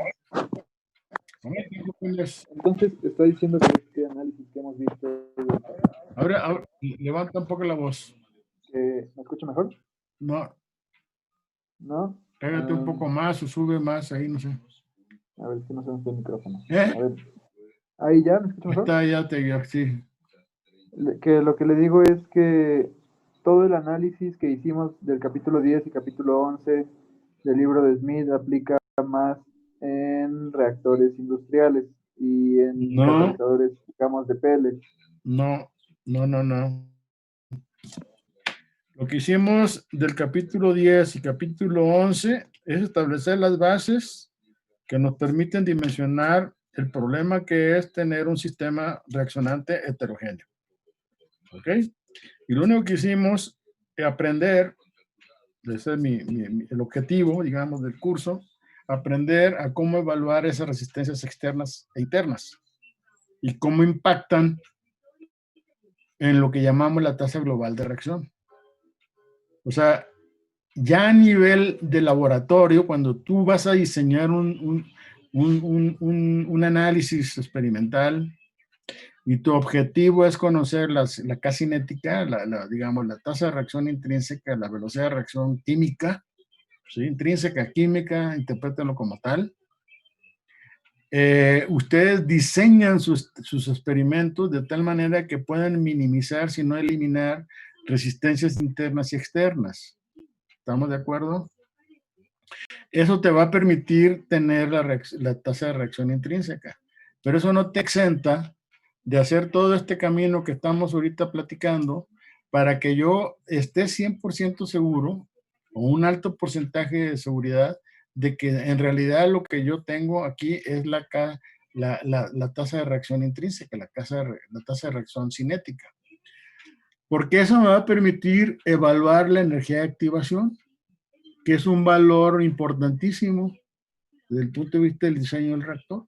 entonces está diciendo que este análisis que hemos visto... Ahora, levanta un poco la voz. ¿Me escucha mejor? No. ¿No? Pégate un poco más o sube más ahí, no sé. A ver si no se me fue el micrófono. A ver. Ahí ya, ¿me escucha mejor? Está, ya te sí. Que lo que le digo es que todo el análisis que hicimos del capítulo 10 y capítulo 11 del libro de Smith aplica más en reactores industriales y en catalizadores, digamos, de pellets. No. Lo que hicimos del capítulo 10 y capítulo 11 es establecer las bases que nos permiten dimensionar el problema que es tener un sistema reaccionante heterogéneo. ¿Ok? Y lo único que hicimos es aprender, ese es el objetivo, digamos, del curso, aprender a cómo evaluar esas resistencias externas e internas y cómo impactan en lo que llamamos la tasa global de reacción. O sea, ya a nivel de laboratorio, cuando tú vas a diseñar un análisis experimental y tu objetivo es conocer la K-cinética, digamos, la tasa de reacción intrínseca, la velocidad de reacción química, ¿sí? Intrínseca, química, interprétenlo como tal. Ustedes diseñan sus experimentos de tal manera que puedan minimizar, si no eliminar, resistencias internas y externas. ¿Estamos de acuerdo? Eso te va a permitir tener la tasa de reacción intrínseca, pero eso no te exenta de hacer todo este camino que estamos ahorita platicando para que yo esté 100% seguro, o un alto porcentaje de seguridad, de que en realidad lo que yo tengo aquí es la tasa de reacción intrínseca, la tasa de reacción cinética. Porque eso me va a permitir evaluar la energía de activación, que es un valor importantísimo desde el punto de vista del diseño del reactor.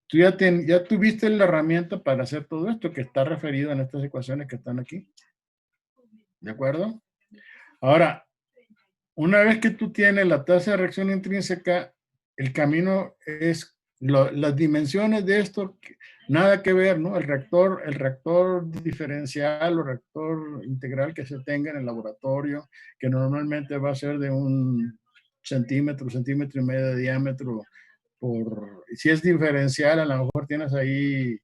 Tú ya tuviste la herramienta para hacer todo esto que está referido en estas ecuaciones que están aquí. ¿De acuerdo? Ahora, una vez que tú tienes la tasa de reacción intrínseca, el camino es las dimensiones de esto, nada que ver, ¿no? El reactor diferencial o reactor integral que se tenga en el laboratorio, que normalmente va a ser de 1 centímetro, centímetro y medio de diámetro. Si es diferencial, a lo mejor tienes ahí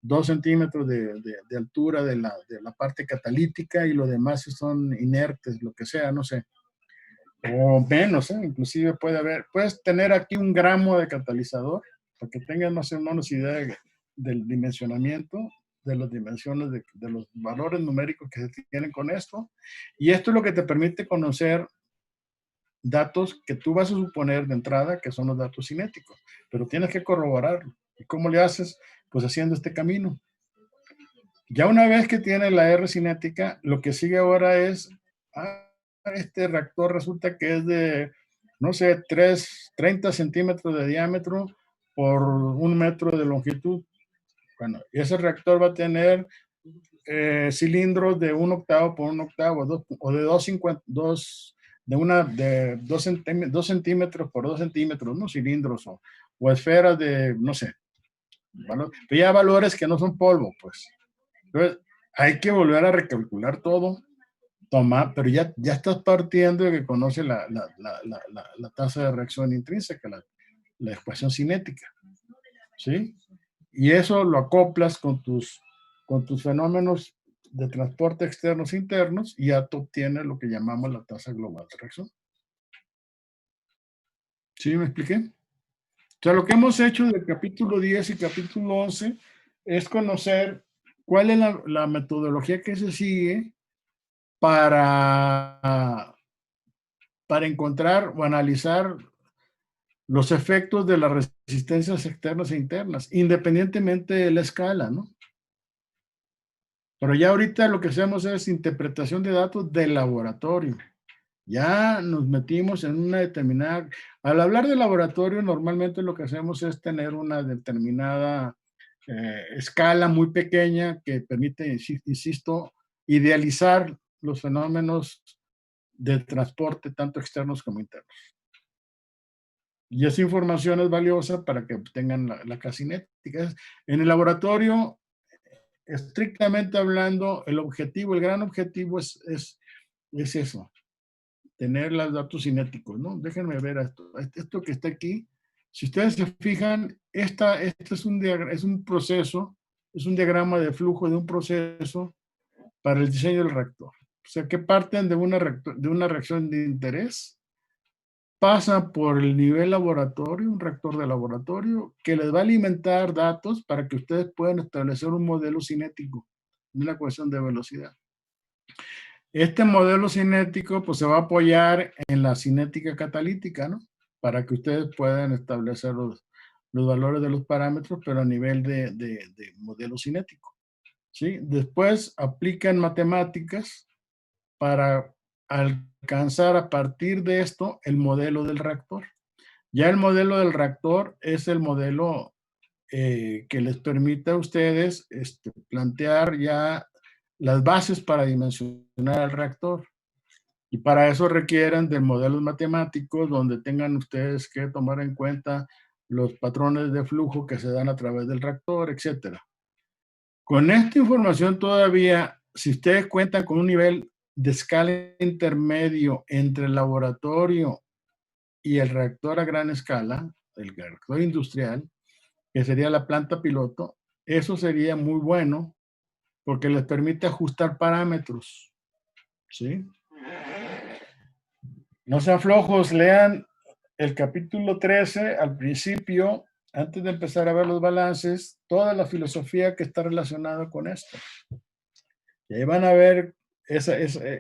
2 centímetros de altura de la parte catalítica y lo demás son inertes, lo que sea, no sé. O menos, inclusive puedes tener aquí 1 gramo de catalizador, para que tengas más o menos idea del dimensionamiento, de las dimensiones, de los valores numéricos que se tienen con esto. Y esto es lo que te permite conocer datos que tú vas a suponer de entrada que son los datos cinéticos, pero tienes que corroborarlo. ¿Y cómo le haces? Pues haciendo este camino. Ya una vez que tienes la R cinética, lo que sigue ahora es, este reactor resulta que es de, no sé, 30 centímetros de diámetro por 1 metro de longitud. Bueno, y ese reactor va a tener cilindros de 1 octavo por 1 octavo, o de 2 centímetros por 2 centímetros, ¿no? Cilindros o esferas de, no sé, pero ya valores que no son polvo, pues. Entonces, hay que volver a recalcular todo, pero ya estás partiendo de que conoce la tasa de reacción intrínseca, la ecuación cinética, ¿sí? Y eso lo acoplas con tus fenómenos de transporte externos e internos y ya tú obtienes lo que llamamos la tasa global de reacción. ¿Sí me expliqué? O sea, lo que hemos hecho del capítulo 10 y capítulo 11 es conocer cuál es la metodología que se sigue para encontrar o analizar los efectos de las resistencias externas e internas, independientemente de la escala, ¿no? Pero ya ahorita lo que hacemos es interpretación de datos del laboratorio. Ya nos metimos en una determinada... Al hablar de laboratorio, normalmente lo que hacemos es tener una determinada escala muy pequeña que permite, insisto, idealizar los fenómenos de transporte, tanto externos como internos. Y esa información es valiosa para que obtengan la K-cinética. En el laboratorio, estrictamente hablando, el gran objetivo es eso, tener los datos cinéticos, ¿no? Déjenme ver esto que está aquí. Si ustedes se fijan, este es un proceso, es un diagrama de flujo de un proceso para el diseño del reactor. O sea, que parten de una reacción de interés, pasa por el nivel laboratorio, un reactor de laboratorio, que les va a alimentar datos para que ustedes puedan establecer un modelo cinético, una ecuación de velocidad. Este modelo cinético pues se va a apoyar en la cinética catalítica, ¿no? Para que ustedes puedan establecer los valores de los parámetros, pero a nivel de modelo cinético. ¿Sí? Después aplican matemáticas para alcanzar a partir de esto el modelo del reactor. Ya el modelo del reactor es el modelo que les permite a ustedes plantear ya las bases para dimensionar el reactor. Y para eso requieren de modelos matemáticos donde tengan ustedes que tomar en cuenta los patrones de flujo que se dan a través del reactor, etc. Con esta información todavía, si ustedes cuentan con un nivel de escala intermedio entre el laboratorio y el reactor a gran escala, el reactor industrial, que sería la planta piloto, eso sería muy bueno porque les permite ajustar parámetros. ¿Sí? No sean flojos, lean el capítulo 13 al principio, antes de empezar a ver los balances, toda la filosofía que está relacionada con esto. Y ahí van a ver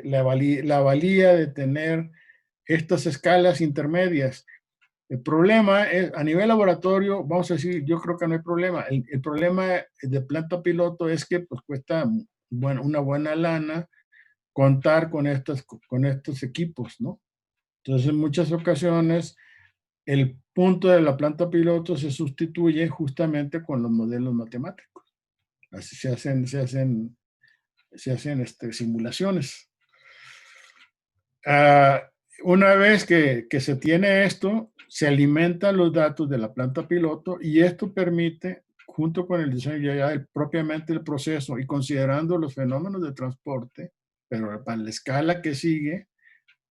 la valía de tener estas escalas intermedias. El problema es, a nivel laboratorio, vamos a decir, yo creo que no hay problema. El problema de planta piloto es que pues, cuesta una buena lana contar con estos equipos, ¿no? Entonces, en muchas ocasiones, el punto de la planta piloto se sustituye justamente con los modelos matemáticos. Así se hacen simulaciones. Una vez que se tiene esto, se alimentan los datos de la planta piloto y esto permite, junto con el diseño ya propiamente el proceso y considerando los fenómenos de transporte, pero para la escala que sigue,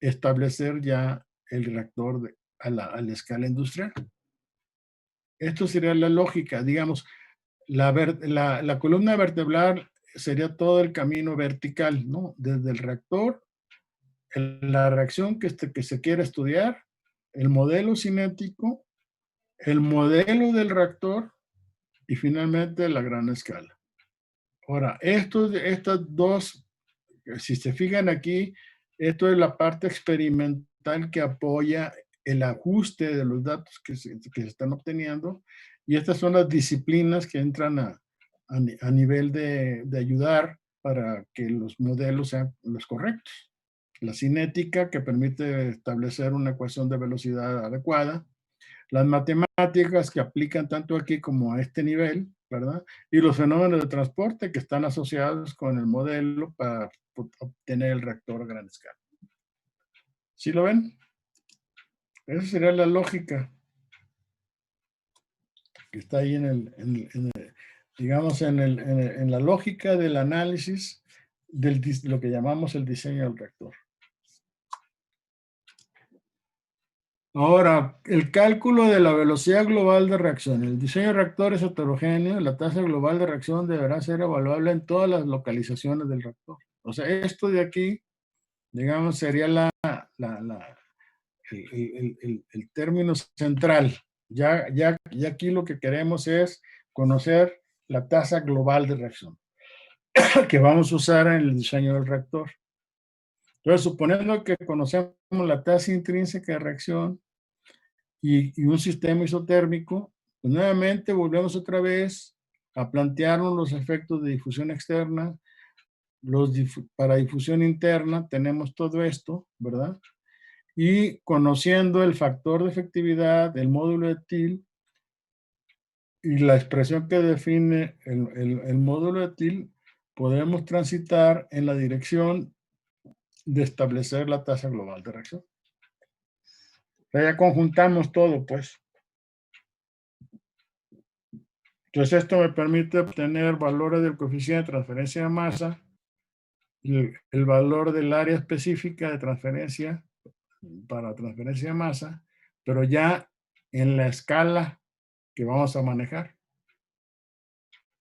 establecer ya el reactor a la escala industrial. Esto sería la lógica, digamos, la columna vertebral sería todo el camino vertical, ¿no? Desde el reactor, la reacción que se quiere estudiar, el modelo cinético, el modelo del reactor y finalmente la gran escala. Ahora, estas dos, si se fijan aquí, esto es la parte experimental que apoya el ajuste de los datos que se están obteniendo y estas son las disciplinas que entran a nivel de ayudar para que los modelos sean los correctos. La cinética, que permite establecer una ecuación de velocidad adecuada, las matemáticas que aplican tanto aquí como a este nivel, ¿verdad? Y los fenómenos de transporte que están asociados con el modelo para obtener el reactor a gran escala. ¿Sí lo ven? Esa sería la lógica que está ahí digamos, en la lógica del análisis de lo que llamamos el diseño del reactor. Ahora, el cálculo de la velocidad global de reacción. El diseño de reactores heterogéneos, la tasa global de reacción deberá ser evaluable en todas las localizaciones del reactor. O sea, esto de aquí, digamos, sería el término central. Ya aquí lo que queremos es conocer la tasa global de reacción que vamos a usar en el diseño del reactor. Entonces, suponiendo que conocemos la tasa intrínseca de reacción y un sistema isotérmico, pues nuevamente volvemos otra vez a plantearnos los efectos de difusión externa, para difusión interna tenemos todo esto, ¿verdad? Y conociendo el factor de efectividad, el módulo de TIL y la expresión que define el módulo de TIL, podemos transitar en la dirección de establecer la tasa global de reacción. O sea, ya conjuntamos todo, pues. Entonces, esto me permite obtener valores del coeficiente de transferencia de masa, el valor del área específica de transferencia para transferencia de masa, pero ya en la escala que vamos a manejar.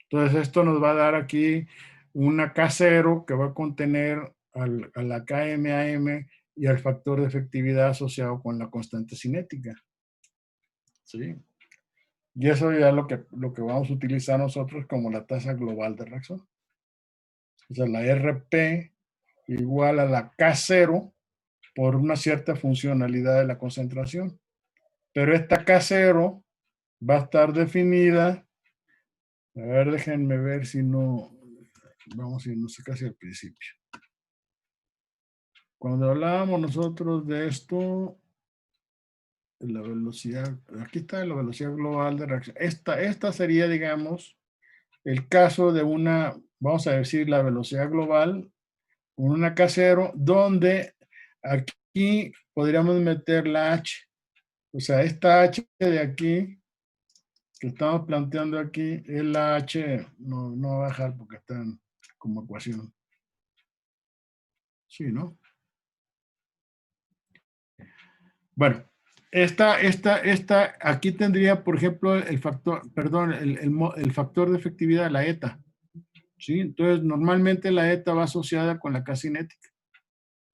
Entonces, esto nos va a dar aquí una K0 que va a contener a la KMAM y al factor de efectividad asociado con la constante cinética. ¿Sí? Y eso ya es lo que vamos a utilizar nosotros como la tasa global de reacción. O sea, la RP igual a la K0 por una cierta funcionalidad de la concentración. Pero esta K0 va a estar definida. A ver, déjenme ver si no, vamos a irnos casi al principio. Cuando hablábamos nosotros de esto, la velocidad, aquí está la velocidad global de reacción. Esta sería, digamos, el caso de una, vamos a decir, la velocidad global, con una K0, donde aquí podríamos meter la H. O sea, esta H de aquí, que estamos planteando aquí, es la H, no va a bajar porque están como ecuación. Sí, ¿no? Bueno, aquí tendría, por ejemplo, el factor, perdón, el factor de efectividad, la eta. ¿Sí? Entonces, normalmente la eta va asociada con la K cinética,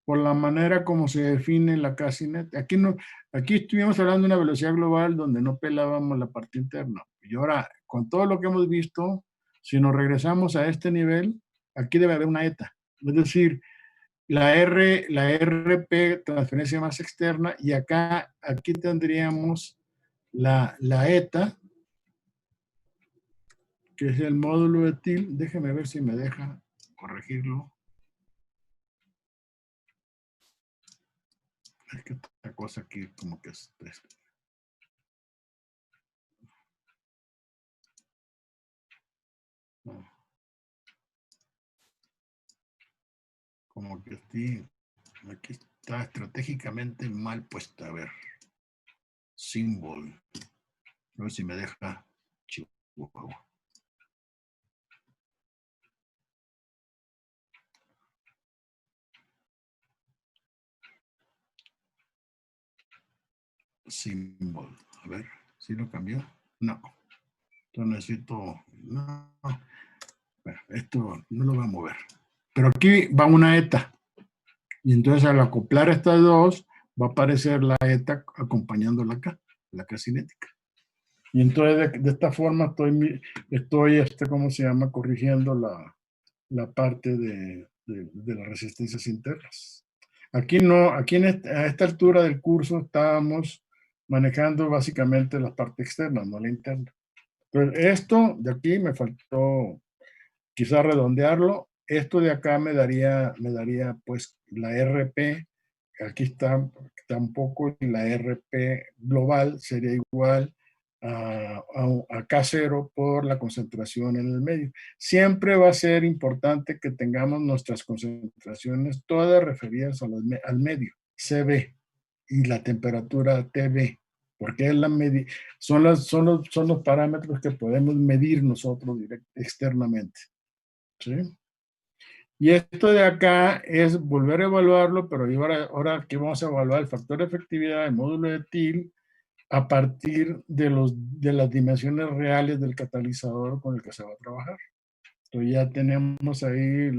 por la manera como se define la K cinética. Aquí estuvimos hablando de una velocidad global donde no pelábamos la parte interna. Y ahora, con todo lo que hemos visto, si nos regresamos a este nivel, aquí debe haber una eta. Es decir, la RP, transferencia de masa externa, y aquí tendríamos la eta, que es el módulo de TIL. Déjeme ver si me deja corregirlo. Es que esta cosa aquí como que es no. Como que aquí está estratégicamente mal puesta. A ver, symbol. A ver si me deja. Chihuahua. Symbol. A ver, ¿sí lo cambió? No. Entonces necesito. No. Bueno, esto no lo voy a mover. Pero aquí va una eta. Y entonces al acoplar estas dos, va a aparecer la eta acompañándola acá, la K cinética. Y entonces de esta forma estoy ¿cómo se llama? Corrigiendo la parte de las resistencias internas. Aquí a esta altura del curso estábamos manejando básicamente la parte externa, no la interna. Entonces esto de aquí me faltó quizá redondearlo. Esto de acá me daría pues la RP, aquí está tampoco, y la RP global sería igual a K0 por la concentración en el medio. Siempre va a ser importante que tengamos nuestras concentraciones todas referidas al medio, CB, y la temperatura TB, porque es son los parámetros que podemos medir nosotros externamente. ¿Sí? Y esto de acá es volver a evaluarlo, pero ahora aquí vamos a evaluar el factor de efectividad del módulo de TIL a partir de las dimensiones reales del catalizador con el que se va a trabajar. Entonces ya tenemos ahí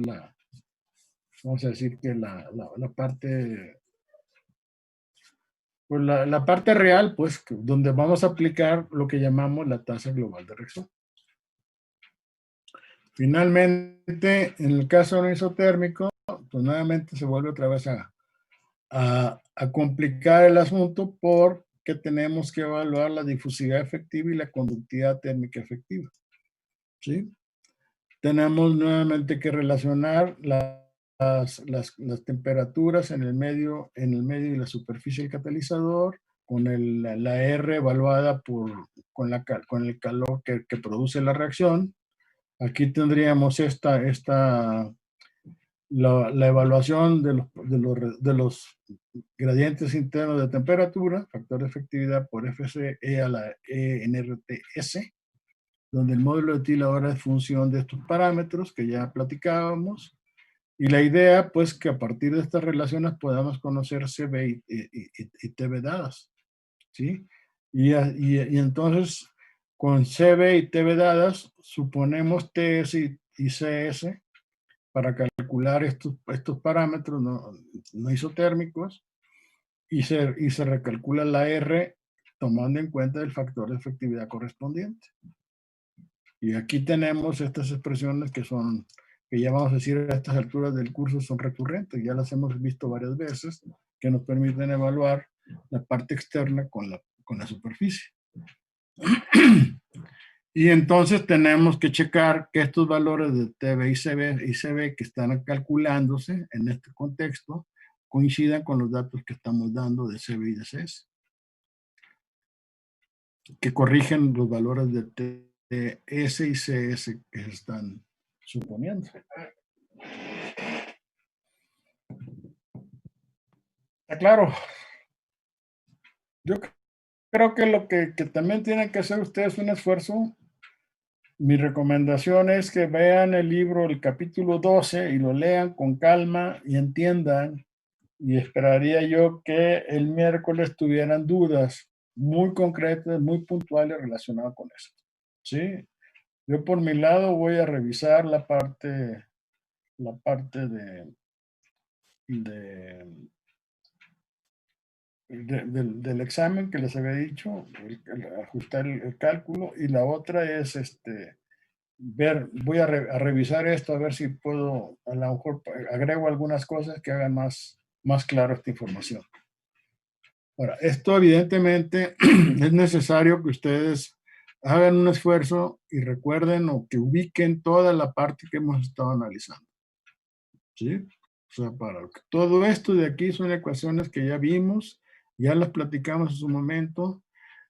vamos a decir que la parte, pues la parte real, pues, donde vamos a aplicar lo que llamamos la tasa global de reacción. Finalmente, en el caso no isotérmico, pues nuevamente se vuelve otra vez a complicar el asunto porque tenemos que evaluar la difusividad efectiva y la conductividad térmica efectiva. ¿Sí? Tenemos nuevamente que relacionar las temperaturas en el medio y la superficie del catalizador con la R evaluada con el calor que produce la reacción. Aquí tendríamos la evaluación de los gradientes internos de temperatura, factor de efectividad por FC a la ENRTS, donde el módulo de TIL ahora es función de estos parámetros que ya platicábamos. Y la idea, pues, que a partir de estas relaciones podamos conocer CB y TB dadas. ¿Sí? Y entonces, con CB y TB dadas, suponemos TS y CS para calcular estos parámetros no isotérmicos, y se recalcula la R tomando en cuenta el factor de efectividad correspondiente. Y aquí tenemos estas expresiones que ya vamos a decir a estas alturas del curso son recurrentes, ya las hemos visto varias veces, que nos permiten evaluar la parte externa con la superficie. Y entonces tenemos que checar que estos valores de TB y CB que están calculándose en este contexto coincidan con los datos que estamos dando de CB y de CS, que corrigen los valores de TS y CS que se están suponiendo. ¿Está claro? Yo creo que lo que también tienen que hacer ustedes un esfuerzo. Mi recomendación es que vean el libro, el capítulo 12, y lo lean con calma y entiendan. Y esperaría yo que el miércoles tuvieran dudas muy concretas, muy puntuales relacionadas con esto. ¿Sí? Yo por mi lado voy a revisar la parte del examen que les había dicho, ajustar el cálculo, y la otra es voy a revisar esto a ver si puedo, a lo mejor agrego algunas cosas que hagan más claro esta información. Ahora, esto evidentemente es necesario que ustedes hagan un esfuerzo y recuerden o que ubiquen toda la parte que hemos estado analizando. ¿Sí? O sea, todo esto de aquí son ecuaciones que ya vimos, ya las platicamos en su momento.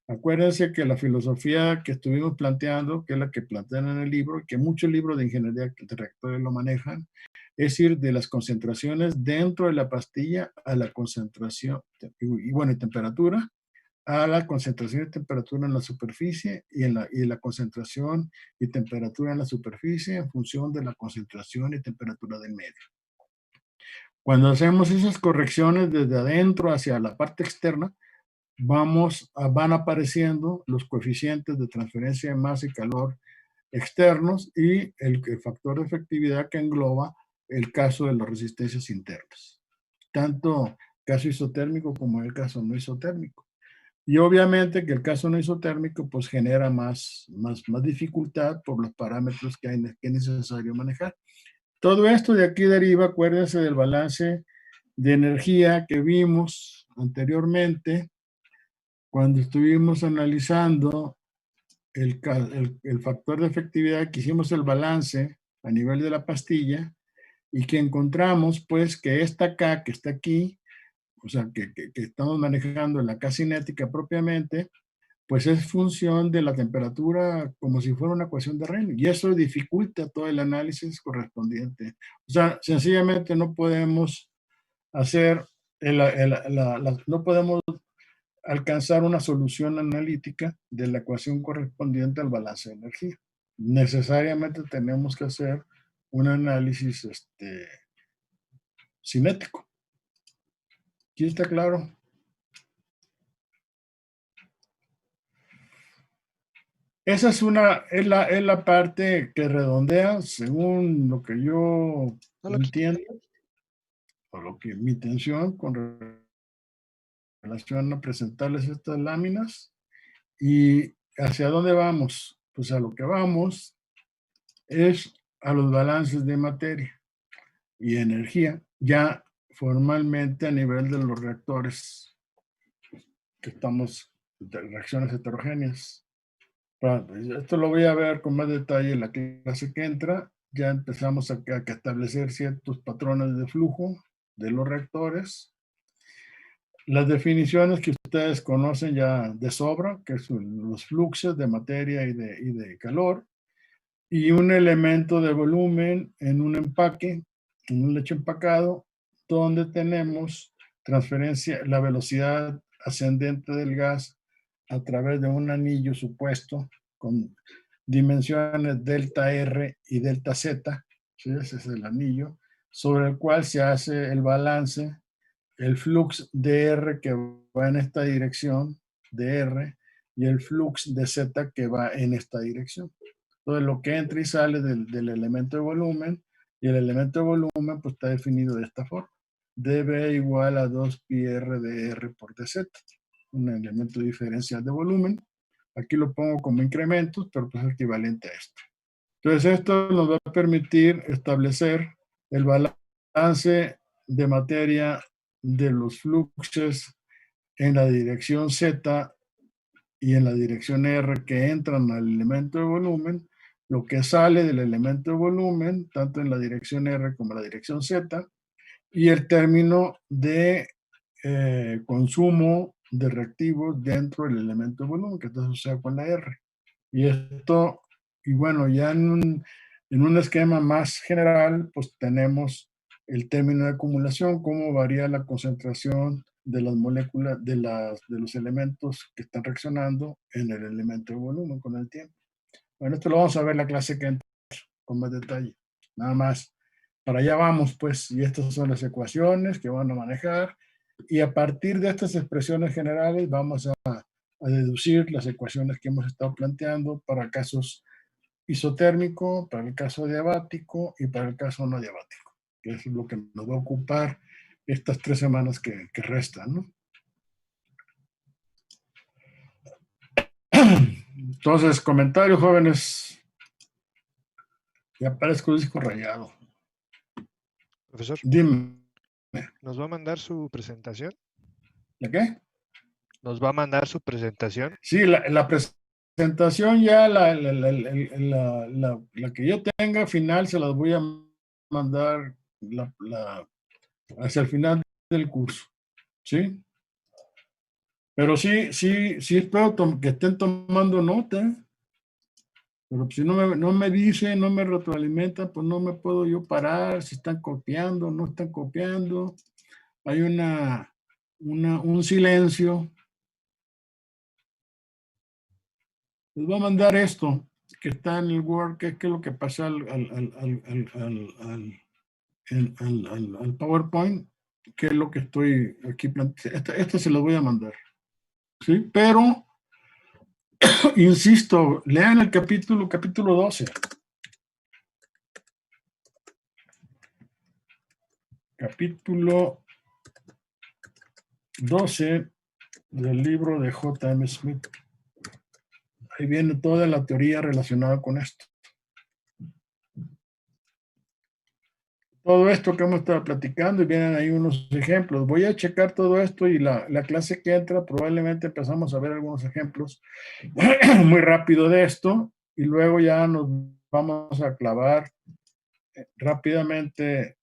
Acuérdense que la filosofía que estuvimos planteando, que es la que plantean en el libro, y que muchos libros de ingeniería de reactores lo manejan, es ir de las concentraciones dentro de la pastilla a la concentración, y temperatura, a la concentración y temperatura en la superficie y la concentración y temperatura en la superficie en función de la concentración y temperatura del medio. Cuando hacemos esas correcciones desde adentro hacia la parte externa, van apareciendo los coeficientes de transferencia de masa y calor externos y el factor de efectividad que engloba el caso de las resistencias internas, tanto caso isotérmico como el caso no isotérmico. Y obviamente que el caso no isotérmico pues genera más dificultad por los parámetros que es necesario manejar. Todo esto de aquí deriva, acuérdense del balance de energía que vimos anteriormente cuando estuvimos analizando el factor de efectividad, que hicimos el balance a nivel de la pastilla y que encontramos pues que esta K que está aquí, o sea, que estamos manejando en la K cinética propiamente, pues es función de la temperatura como si fuera una ecuación de Rayleigh, y eso dificulta todo el análisis correspondiente. O sea, sencillamente no podemos hacer, no podemos alcanzar una solución analítica de la ecuación correspondiente al balance de energía. Necesariamente tenemos que hacer un análisis cinético. ¿Aquí está claro? Esa es la parte que redondea, según lo que yo entiendo, o lo que mi intención con relación a presentarles estas láminas. ¿Y hacia dónde vamos? Pues a lo que vamos es a los balances de materia y energía, ya formalmente a nivel de los reactores que estamos, de reacciones heterogéneas. Esto lo voy a ver con más detalle en la clase que entra. Ya empezamos a establecer ciertos patrones de flujo de los reactores. Las definiciones que ustedes conocen ya de sobra, que son los fluxos de materia y de calor, y un elemento de volumen en un empaque, en un lecho empacado, donde tenemos transferencia, la velocidad ascendente del gas a través de un anillo supuesto con dimensiones delta R y delta Z, ¿sí? Ese es el anillo, sobre el cual se hace el balance, el flux de R que va en esta dirección, de R, y el flux de Z que va en esta dirección. Entonces, lo que entra y sale del elemento de volumen, y el elemento de volumen pues está definido de esta forma. dB igual a 2πr de R por dz, un elemento diferencial de volumen. Aquí lo pongo como incrementos, pero pues es equivalente a esto. Entonces, esto nos va a permitir establecer el balance de materia de los fluxos en la dirección Z y en la dirección R que entran al elemento de volumen, lo que sale del elemento de volumen, tanto en la dirección R como en la dirección Z, y el término de consumo de reactivos dentro del elemento de volumen, que está asociado con la R. Y esto, y bueno, ya en un esquema más general, pues tenemos el término de acumulación, cómo varía la concentración de las moléculas, de los elementos que están reaccionando en el elemento de volumen con el tiempo. Bueno, esto lo vamos a ver en la clase que entra con más detalle. Nada más. Para allá vamos, pues, y estas son las ecuaciones que van a manejar. Y a partir de estas expresiones generales vamos a deducir las ecuaciones que hemos estado planteando para casos isotérmico, para el caso diabático y para el caso no diabático, que es lo que nos va a ocupar estas 3 semanas que restan, ¿no? Entonces, comentarios, jóvenes. Ya parezco disco rayado. Profesor, Dime. ¿nos va a mandar su presentación? ¿La qué? ¿Nos va a mandar su presentación? Sí, la presentación ya, la que yo tenga final, se las voy a mandar hacia el final del curso, ¿sí? Pero sí espero que estén tomando nota, pero si no me dicen, no me retroalimentan, pues no me puedo yo parar, si están copiando, no están copiando, hay un silencio. Les voy a mandar esto, que está en el Word, que es lo que pasa al PowerPoint, que es lo que estoy aquí planteando. Esta se lo voy a mandar, ¿sí? Pero, insisto, lean el capítulo 12. Capítulo 12 del libro de J.M. Smith. Ahí viene toda la teoría relacionada con esto. Todo esto que hemos estado platicando y vienen ahí unos ejemplos. Voy a checar todo esto y la clase que entra probablemente empezamos a ver algunos ejemplos muy rápido de esto y luego ya nos vamos a clavar rápidamente.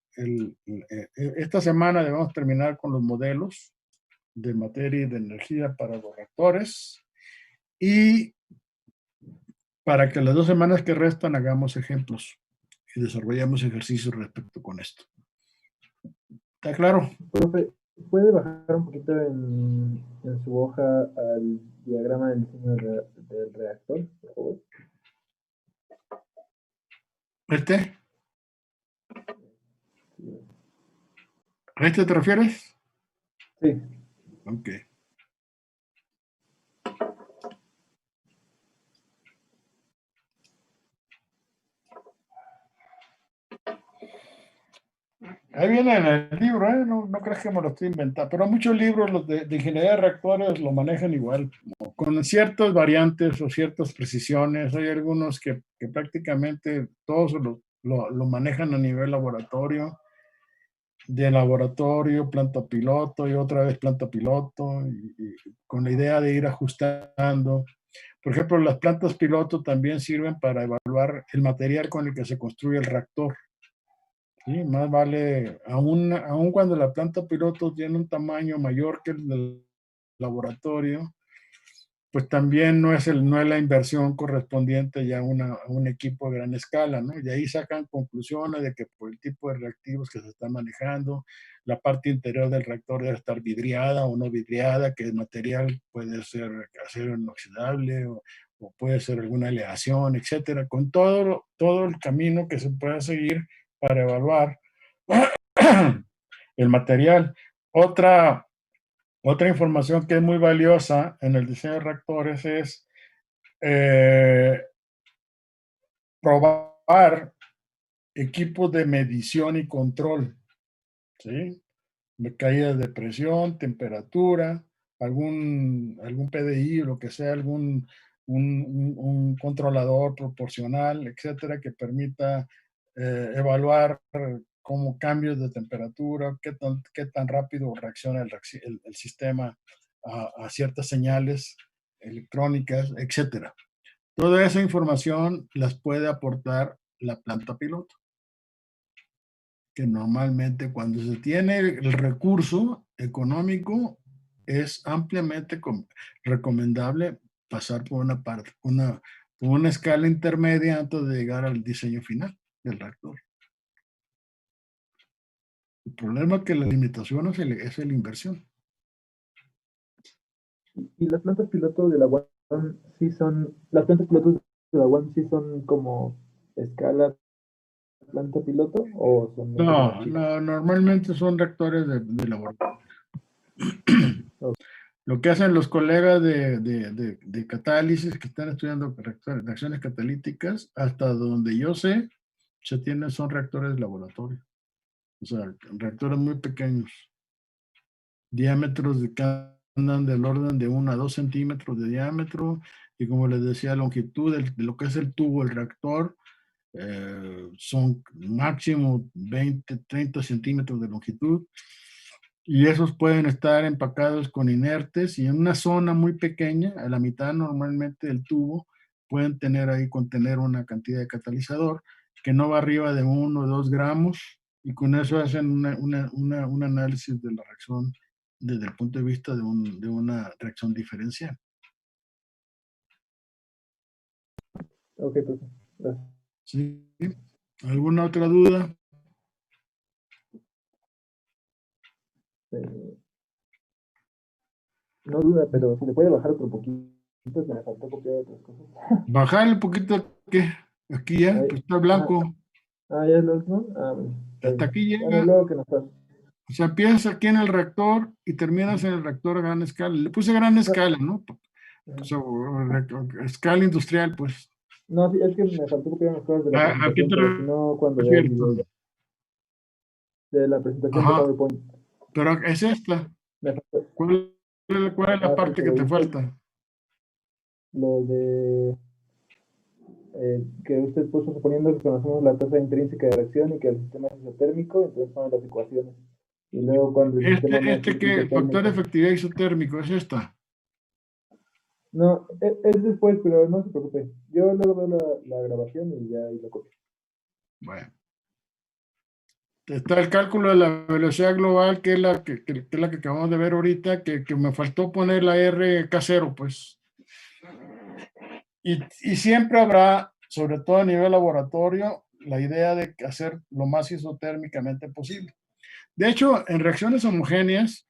Esta semana debemos terminar con los modelos de materia y de energía para los reactores y para que las 2 semanas que restan hagamos ejemplos y desarrollamos ejercicios respecto con esto. ¿Está claro? Profe, ¿puede bajar un poquito en su hoja al diagrama del diseño del reactor, por favor? ¿A este te refieres? Sí. Ok. Ahí viene en el libro, ¿eh? No creas que me lo estoy inventando, pero muchos libros los de ingeniería de reactores lo manejan igual, con ciertas variantes o ciertas precisiones. Hay algunos que prácticamente todos lo manejan a nivel laboratorio, de laboratorio, planta piloto y otra vez planta piloto, y con la idea de ir ajustando. Por ejemplo, las plantas piloto también sirven para evaluar el material con el que se construye el reactor. Sí, más vale, aún cuando la planta piloto tiene un tamaño mayor que el del laboratorio, pues también no es la inversión correspondiente ya a un equipo de gran escala, ¿no? Y de ahí sacan conclusiones de que por el tipo de reactivos que se están manejando, la parte interior del reactor debe estar vidriada o no vidriada, que el material puede ser acero inoxidable o puede ser alguna aleación, etcétera, con todo el camino que se pueda seguir para evaluar el material. Otra información que es muy valiosa en el diseño de reactores es probar equipos de medición y control, ¿sí? De caídas de presión, temperatura, algún PDI o lo que sea, un controlador proporcional, etcétera, que permita evaluar cómo cambios de temperatura, qué tan rápido reacciona el sistema a ciertas señales electrónicas, etcétera. Toda esa información las puede aportar la planta piloto, que normalmente cuando se tiene el recurso económico es ampliamente recomendable pasar por por una escala intermedia antes de llegar al diseño final del reactor. El problema es que la limitación es la inversión. Y las plantas piloto de la UAM sí son, las plantas pilotos de la UAM sí son como escala planta piloto o son un poco más No, chicas? no, normalmente son reactores de laboratorio. Ok. Lo que hacen los colegas de catálisis que están estudiando reacciones catalíticas, hasta donde yo sé, son reactores de laboratorio. O sea, reactores muy pequeños. Diámetros que andan del orden de 1 a 2 centímetros de diámetro. Y como les decía, longitud de lo que es el tubo, el reactor, son máximo 20, 30 centímetros de longitud. Y esos pueden estar empacados con inertes y en una zona muy pequeña, a la mitad normalmente del tubo, pueden contener una cantidad de catalizador que no va arriba de 1 o 2 gramos y con eso hacen un análisis de la reacción desde el punto de vista de una reacción diferencial. Ok, pues, gracias. ¿Sí? ¿Alguna otra duda? No duda, pero se le puede bajar otro poquito, que me faltó copiar otras cosas. Bajar un poquito, ¿qué? Aquí ya, Ahí. pues está blanco. Ah, ya es lo último. Ah, bueno. Hasta aquí Bueno, llega. luego que nos pasa. O sea, empiezas aquí en el reactor y terminas en el reactor a gran escala. Le puse gran escala, ¿no? O sea, escala industrial, pues. No, sí, es que me faltó copiar unas cosas de la ¿A qué presentación, te pero si no, cuando vea el refieres? video de la presentación de Ajá, PowerPoint. pero es esta. Me faltó. ¿Cuál es la Ah, sí, parte que pero te dice falta? lo de que usted puso suponiendo que conocemos la tasa intrínseca de reacción y que el sistema es isotérmico, entonces ponen las ecuaciones. Y luego cuando el sistema no es ¿Qué factor de isotérmico. efectividad isotérmico es esta? No, es después, pero no se preocupe. Yo luego veo la grabación y ya ahí lo copio. Bueno, está el cálculo de la velocidad global, que es la que acabamos de ver ahorita, que me faltó poner la R K0, pues. Y siempre habrá, sobre todo a nivel laboratorio, la idea de hacer lo más isotérmicamente posible. De hecho, en reacciones homogéneas,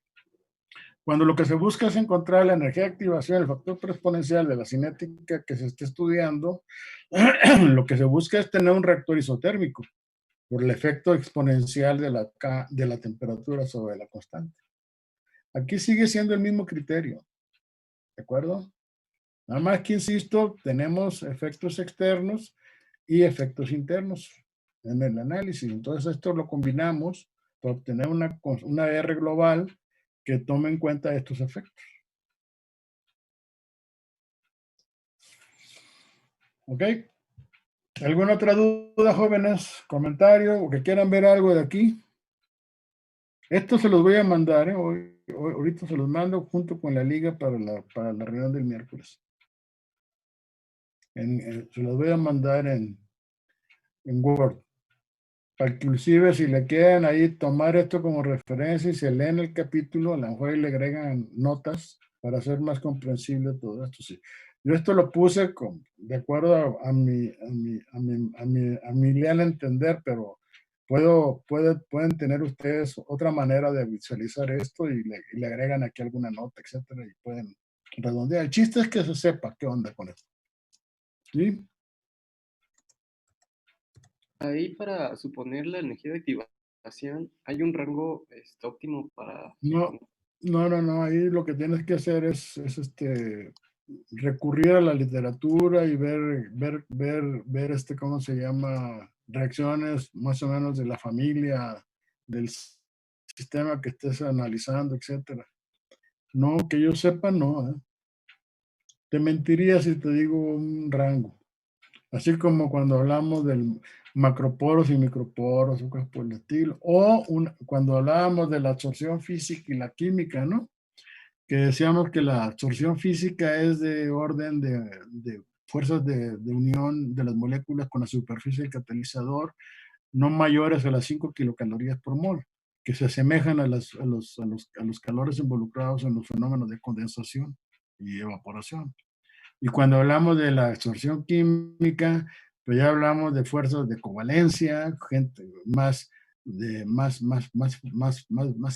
cuando lo que se busca es encontrar la energía de activación, el factor exponencial de la cinética que se esté estudiando, lo que se busca es tener un reactor isotérmico por el efecto exponencial de la temperatura sobre la constante. Aquí sigue siendo el mismo criterio, ¿de acuerdo? Nada más que, insisto, tenemos efectos externos y efectos internos en el análisis. Entonces esto lo combinamos para obtener una R global que tome en cuenta estos efectos. ¿Ok? ¿Alguna otra duda, jóvenes? ¿Comentario o que quieran ver algo de aquí? Esto se los voy a mandar, ¿eh? Ahorita se los mando junto con la liga para la reunión del miércoles. Se los voy a mandar en Word. Para que inclusive si le quieren ahí tomar esto como referencia y se leen el capítulo, a lo mejor le agregan notas para hacer más comprensible todo esto. Sí. Yo esto lo puse de acuerdo a mi leal entender, pero pueden tener ustedes otra manera de visualizar esto y le agregan aquí alguna nota, etcétera, y pueden redondear. El chiste es que se sepa qué onda con esto. ¿Sí? Ahí para suponer la energía de activación, ¿hay un rango óptimo para...? No. Ahí lo que tienes que hacer es recurrir a la literatura y ver ¿cómo se llama? Reacciones más o menos de la familia, del sistema que estés analizando, etcétera. No, que yo sepa, no. Te mentiría si te digo un rango. Así como cuando hablamos del macroporos y microporos o cosas por el estilo. O cuando hablábamos de la absorción física y la química, ¿no? que decíamos que la absorción física es de orden de fuerzas de unión de las moléculas con la superficie del catalizador no mayores a las 5 kilocalorías por mol, que se asemejan a los calores involucrados en los fenómenos de condensación y evaporación. Y cuando hablamos de la absorción química, pues ya hablamos de fuerzas de covalencia, gente más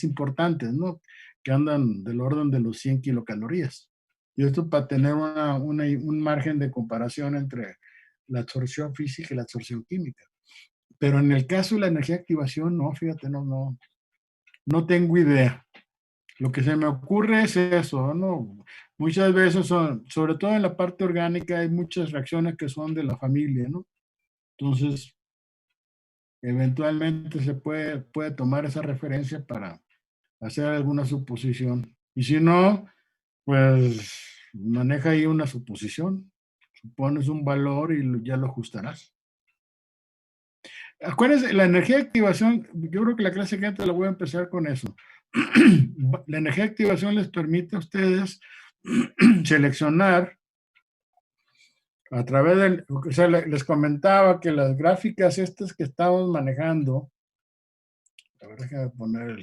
importantes, ¿no? Que andan del orden de los 100 kilocalorías. Y esto para tener un margen de comparación entre la absorción física y la absorción química. Pero en el caso de la energía de activación, no, fíjate, no tengo idea. Lo que se me ocurre es eso, ¿no? Muchas veces sobre todo en la parte orgánica, hay muchas reacciones que son de la familia, ¿no? Entonces, eventualmente se puede tomar esa referencia para hacer alguna suposición. Y si no, pues maneja ahí una suposición. Pones un valor y ya lo ajustarás. Acuérdense, la energía de activación, yo creo que la clase que antes la voy a empezar con eso. La energía de activación les permite a ustedes seleccionar a través del, o sea, les comentaba que las gráficas estas que estamos manejando, a ver, déjame poner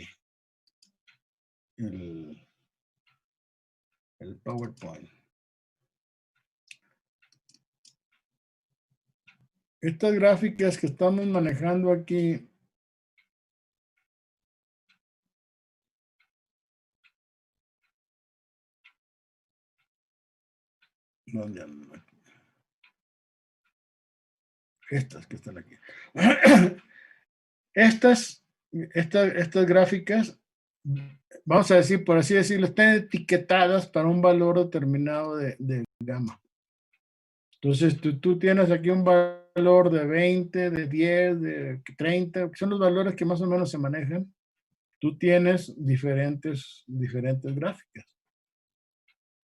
el PowerPoint. Estas gráficas que estamos manejando aquí, no, ya no, estas que están aquí. Estas gráficas, vamos a decir, por así decirlo, están etiquetadas para un valor determinado de gamma. Entonces, tú tienes aquí un valor de 20, de 10, de 30, que son los valores que más o menos se manejan. Tú tienes diferentes gráficas.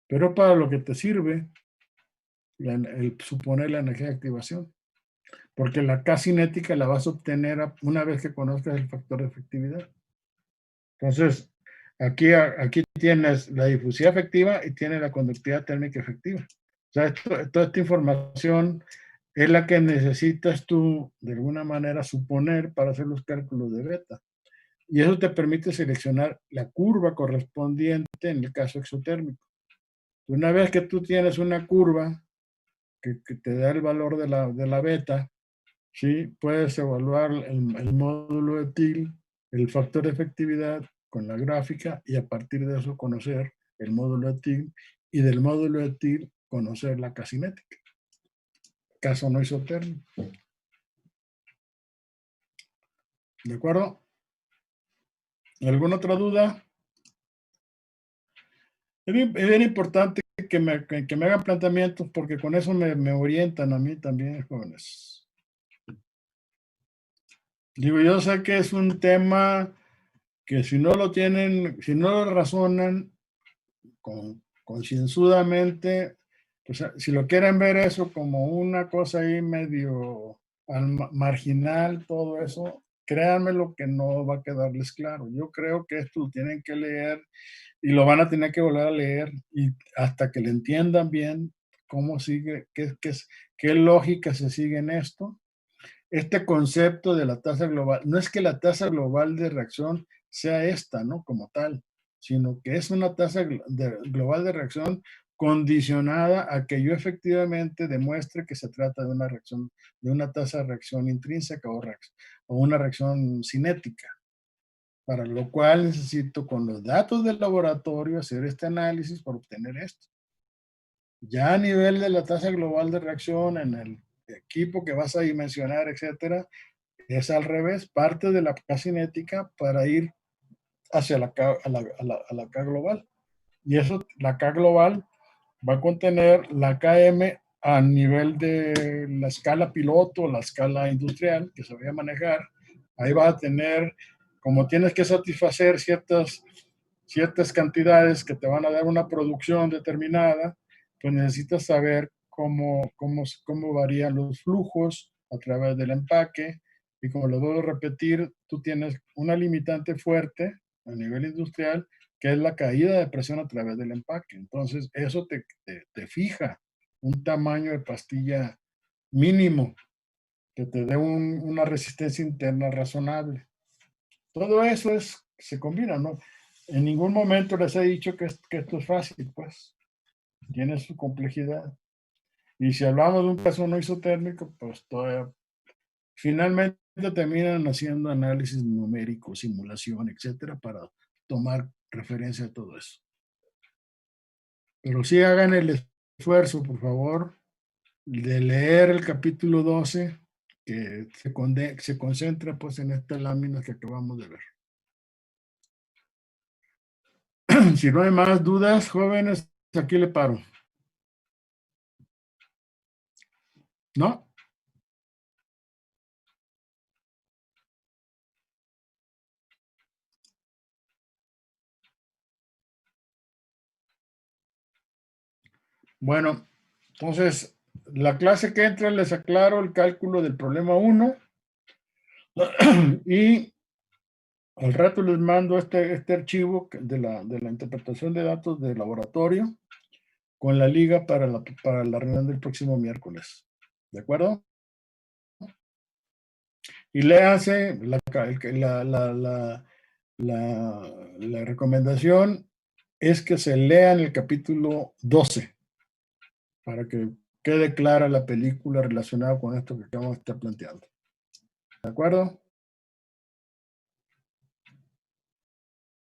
Pero para lo que te sirve, el suponer la energía de activación. Porque la K cinética la vas a obtener una vez que conozcas el factor de efectividad. Entonces, aquí tienes la difusividad efectiva y tienes la conductividad térmica efectiva. O sea, toda esta información es la que necesitas tú, de alguna manera, suponer para hacer los cálculos de beta. Y eso te permite seleccionar la curva correspondiente en el caso exotérmico. Una vez que tú tienes una curva que te da el valor de la beta, ¿sí? Puedes evaluar el módulo de TIL, el factor de efectividad con la gráfica y a partir de eso conocer el módulo de TIL y del módulo de TIL conocer la K cinética. Caso no isotérmico. ¿De acuerdo? ¿Alguna otra duda? Es bien importante que me hagan planteamientos porque con eso me orientan a mí también, jóvenes. Digo, yo sé que es un tema que si no lo tienen, si no lo razonan concienzudamente, pues si lo quieren ver eso como una cosa ahí medio marginal, todo eso, créanme lo que no va a quedarles claro. Yo creo que esto lo tienen que leer y lo van a tener que volver a leer y hasta que le entiendan bien cómo sigue, qué lógica se sigue en esto. Este concepto de la tasa global, no es que la tasa global de reacción sea esta, ¿no? Como tal, sino que es una tasa global de reacción condicionada a que yo efectivamente demuestre que se trata de una reacción, de una tasa de reacción intrínseca o una reacción cinética, para lo cual necesito con los datos del laboratorio hacer este análisis para obtener esto. Ya a nivel de la tasa global de reacción en el equipo que vas a dimensionar, etcétera, es al revés, parte de la K cinética para ir hacia la K global. Y eso, la K global va a contener la KM a nivel de la escala piloto, la escala industrial que se vaya a manejar. Ahí va a tener, como tienes que satisfacer ciertas cantidades que te van a dar una producción determinada, pues necesitas saber cómo varían los flujos a través del empaque. Y como lo debo repetir, tú tienes una limitante fuerte a nivel industrial que es la caída de presión a través del empaque. Entonces, eso te fija un tamaño de pastilla mínimo que te dé una resistencia interna razonable. Todo eso se combina, ¿no? En ningún momento les he dicho que esto es fácil, pues. Tiene su complejidad. Y si hablamos de un caso no isotérmico, pues todavía finalmente terminan haciendo análisis numérico, simulación, etcétera, para tomar referencia a todo eso. Pero sí hagan el esfuerzo, por favor, de leer el capítulo 12, que se concentra pues en estas láminas que acabamos de ver. Si no hay más dudas, jóvenes, aquí le paro. ¿No? Bueno, entonces, la clase que entra les aclaro el cálculo del problema 1 y al rato les mando este archivo de la interpretación de datos de laboratorio con la liga para la reunión del próximo miércoles. ¿De acuerdo? Y léanse la recomendación es que se lean el capítulo 12 para que quede clara la película relacionada con esto que acabamos de estar planteando. ¿De acuerdo?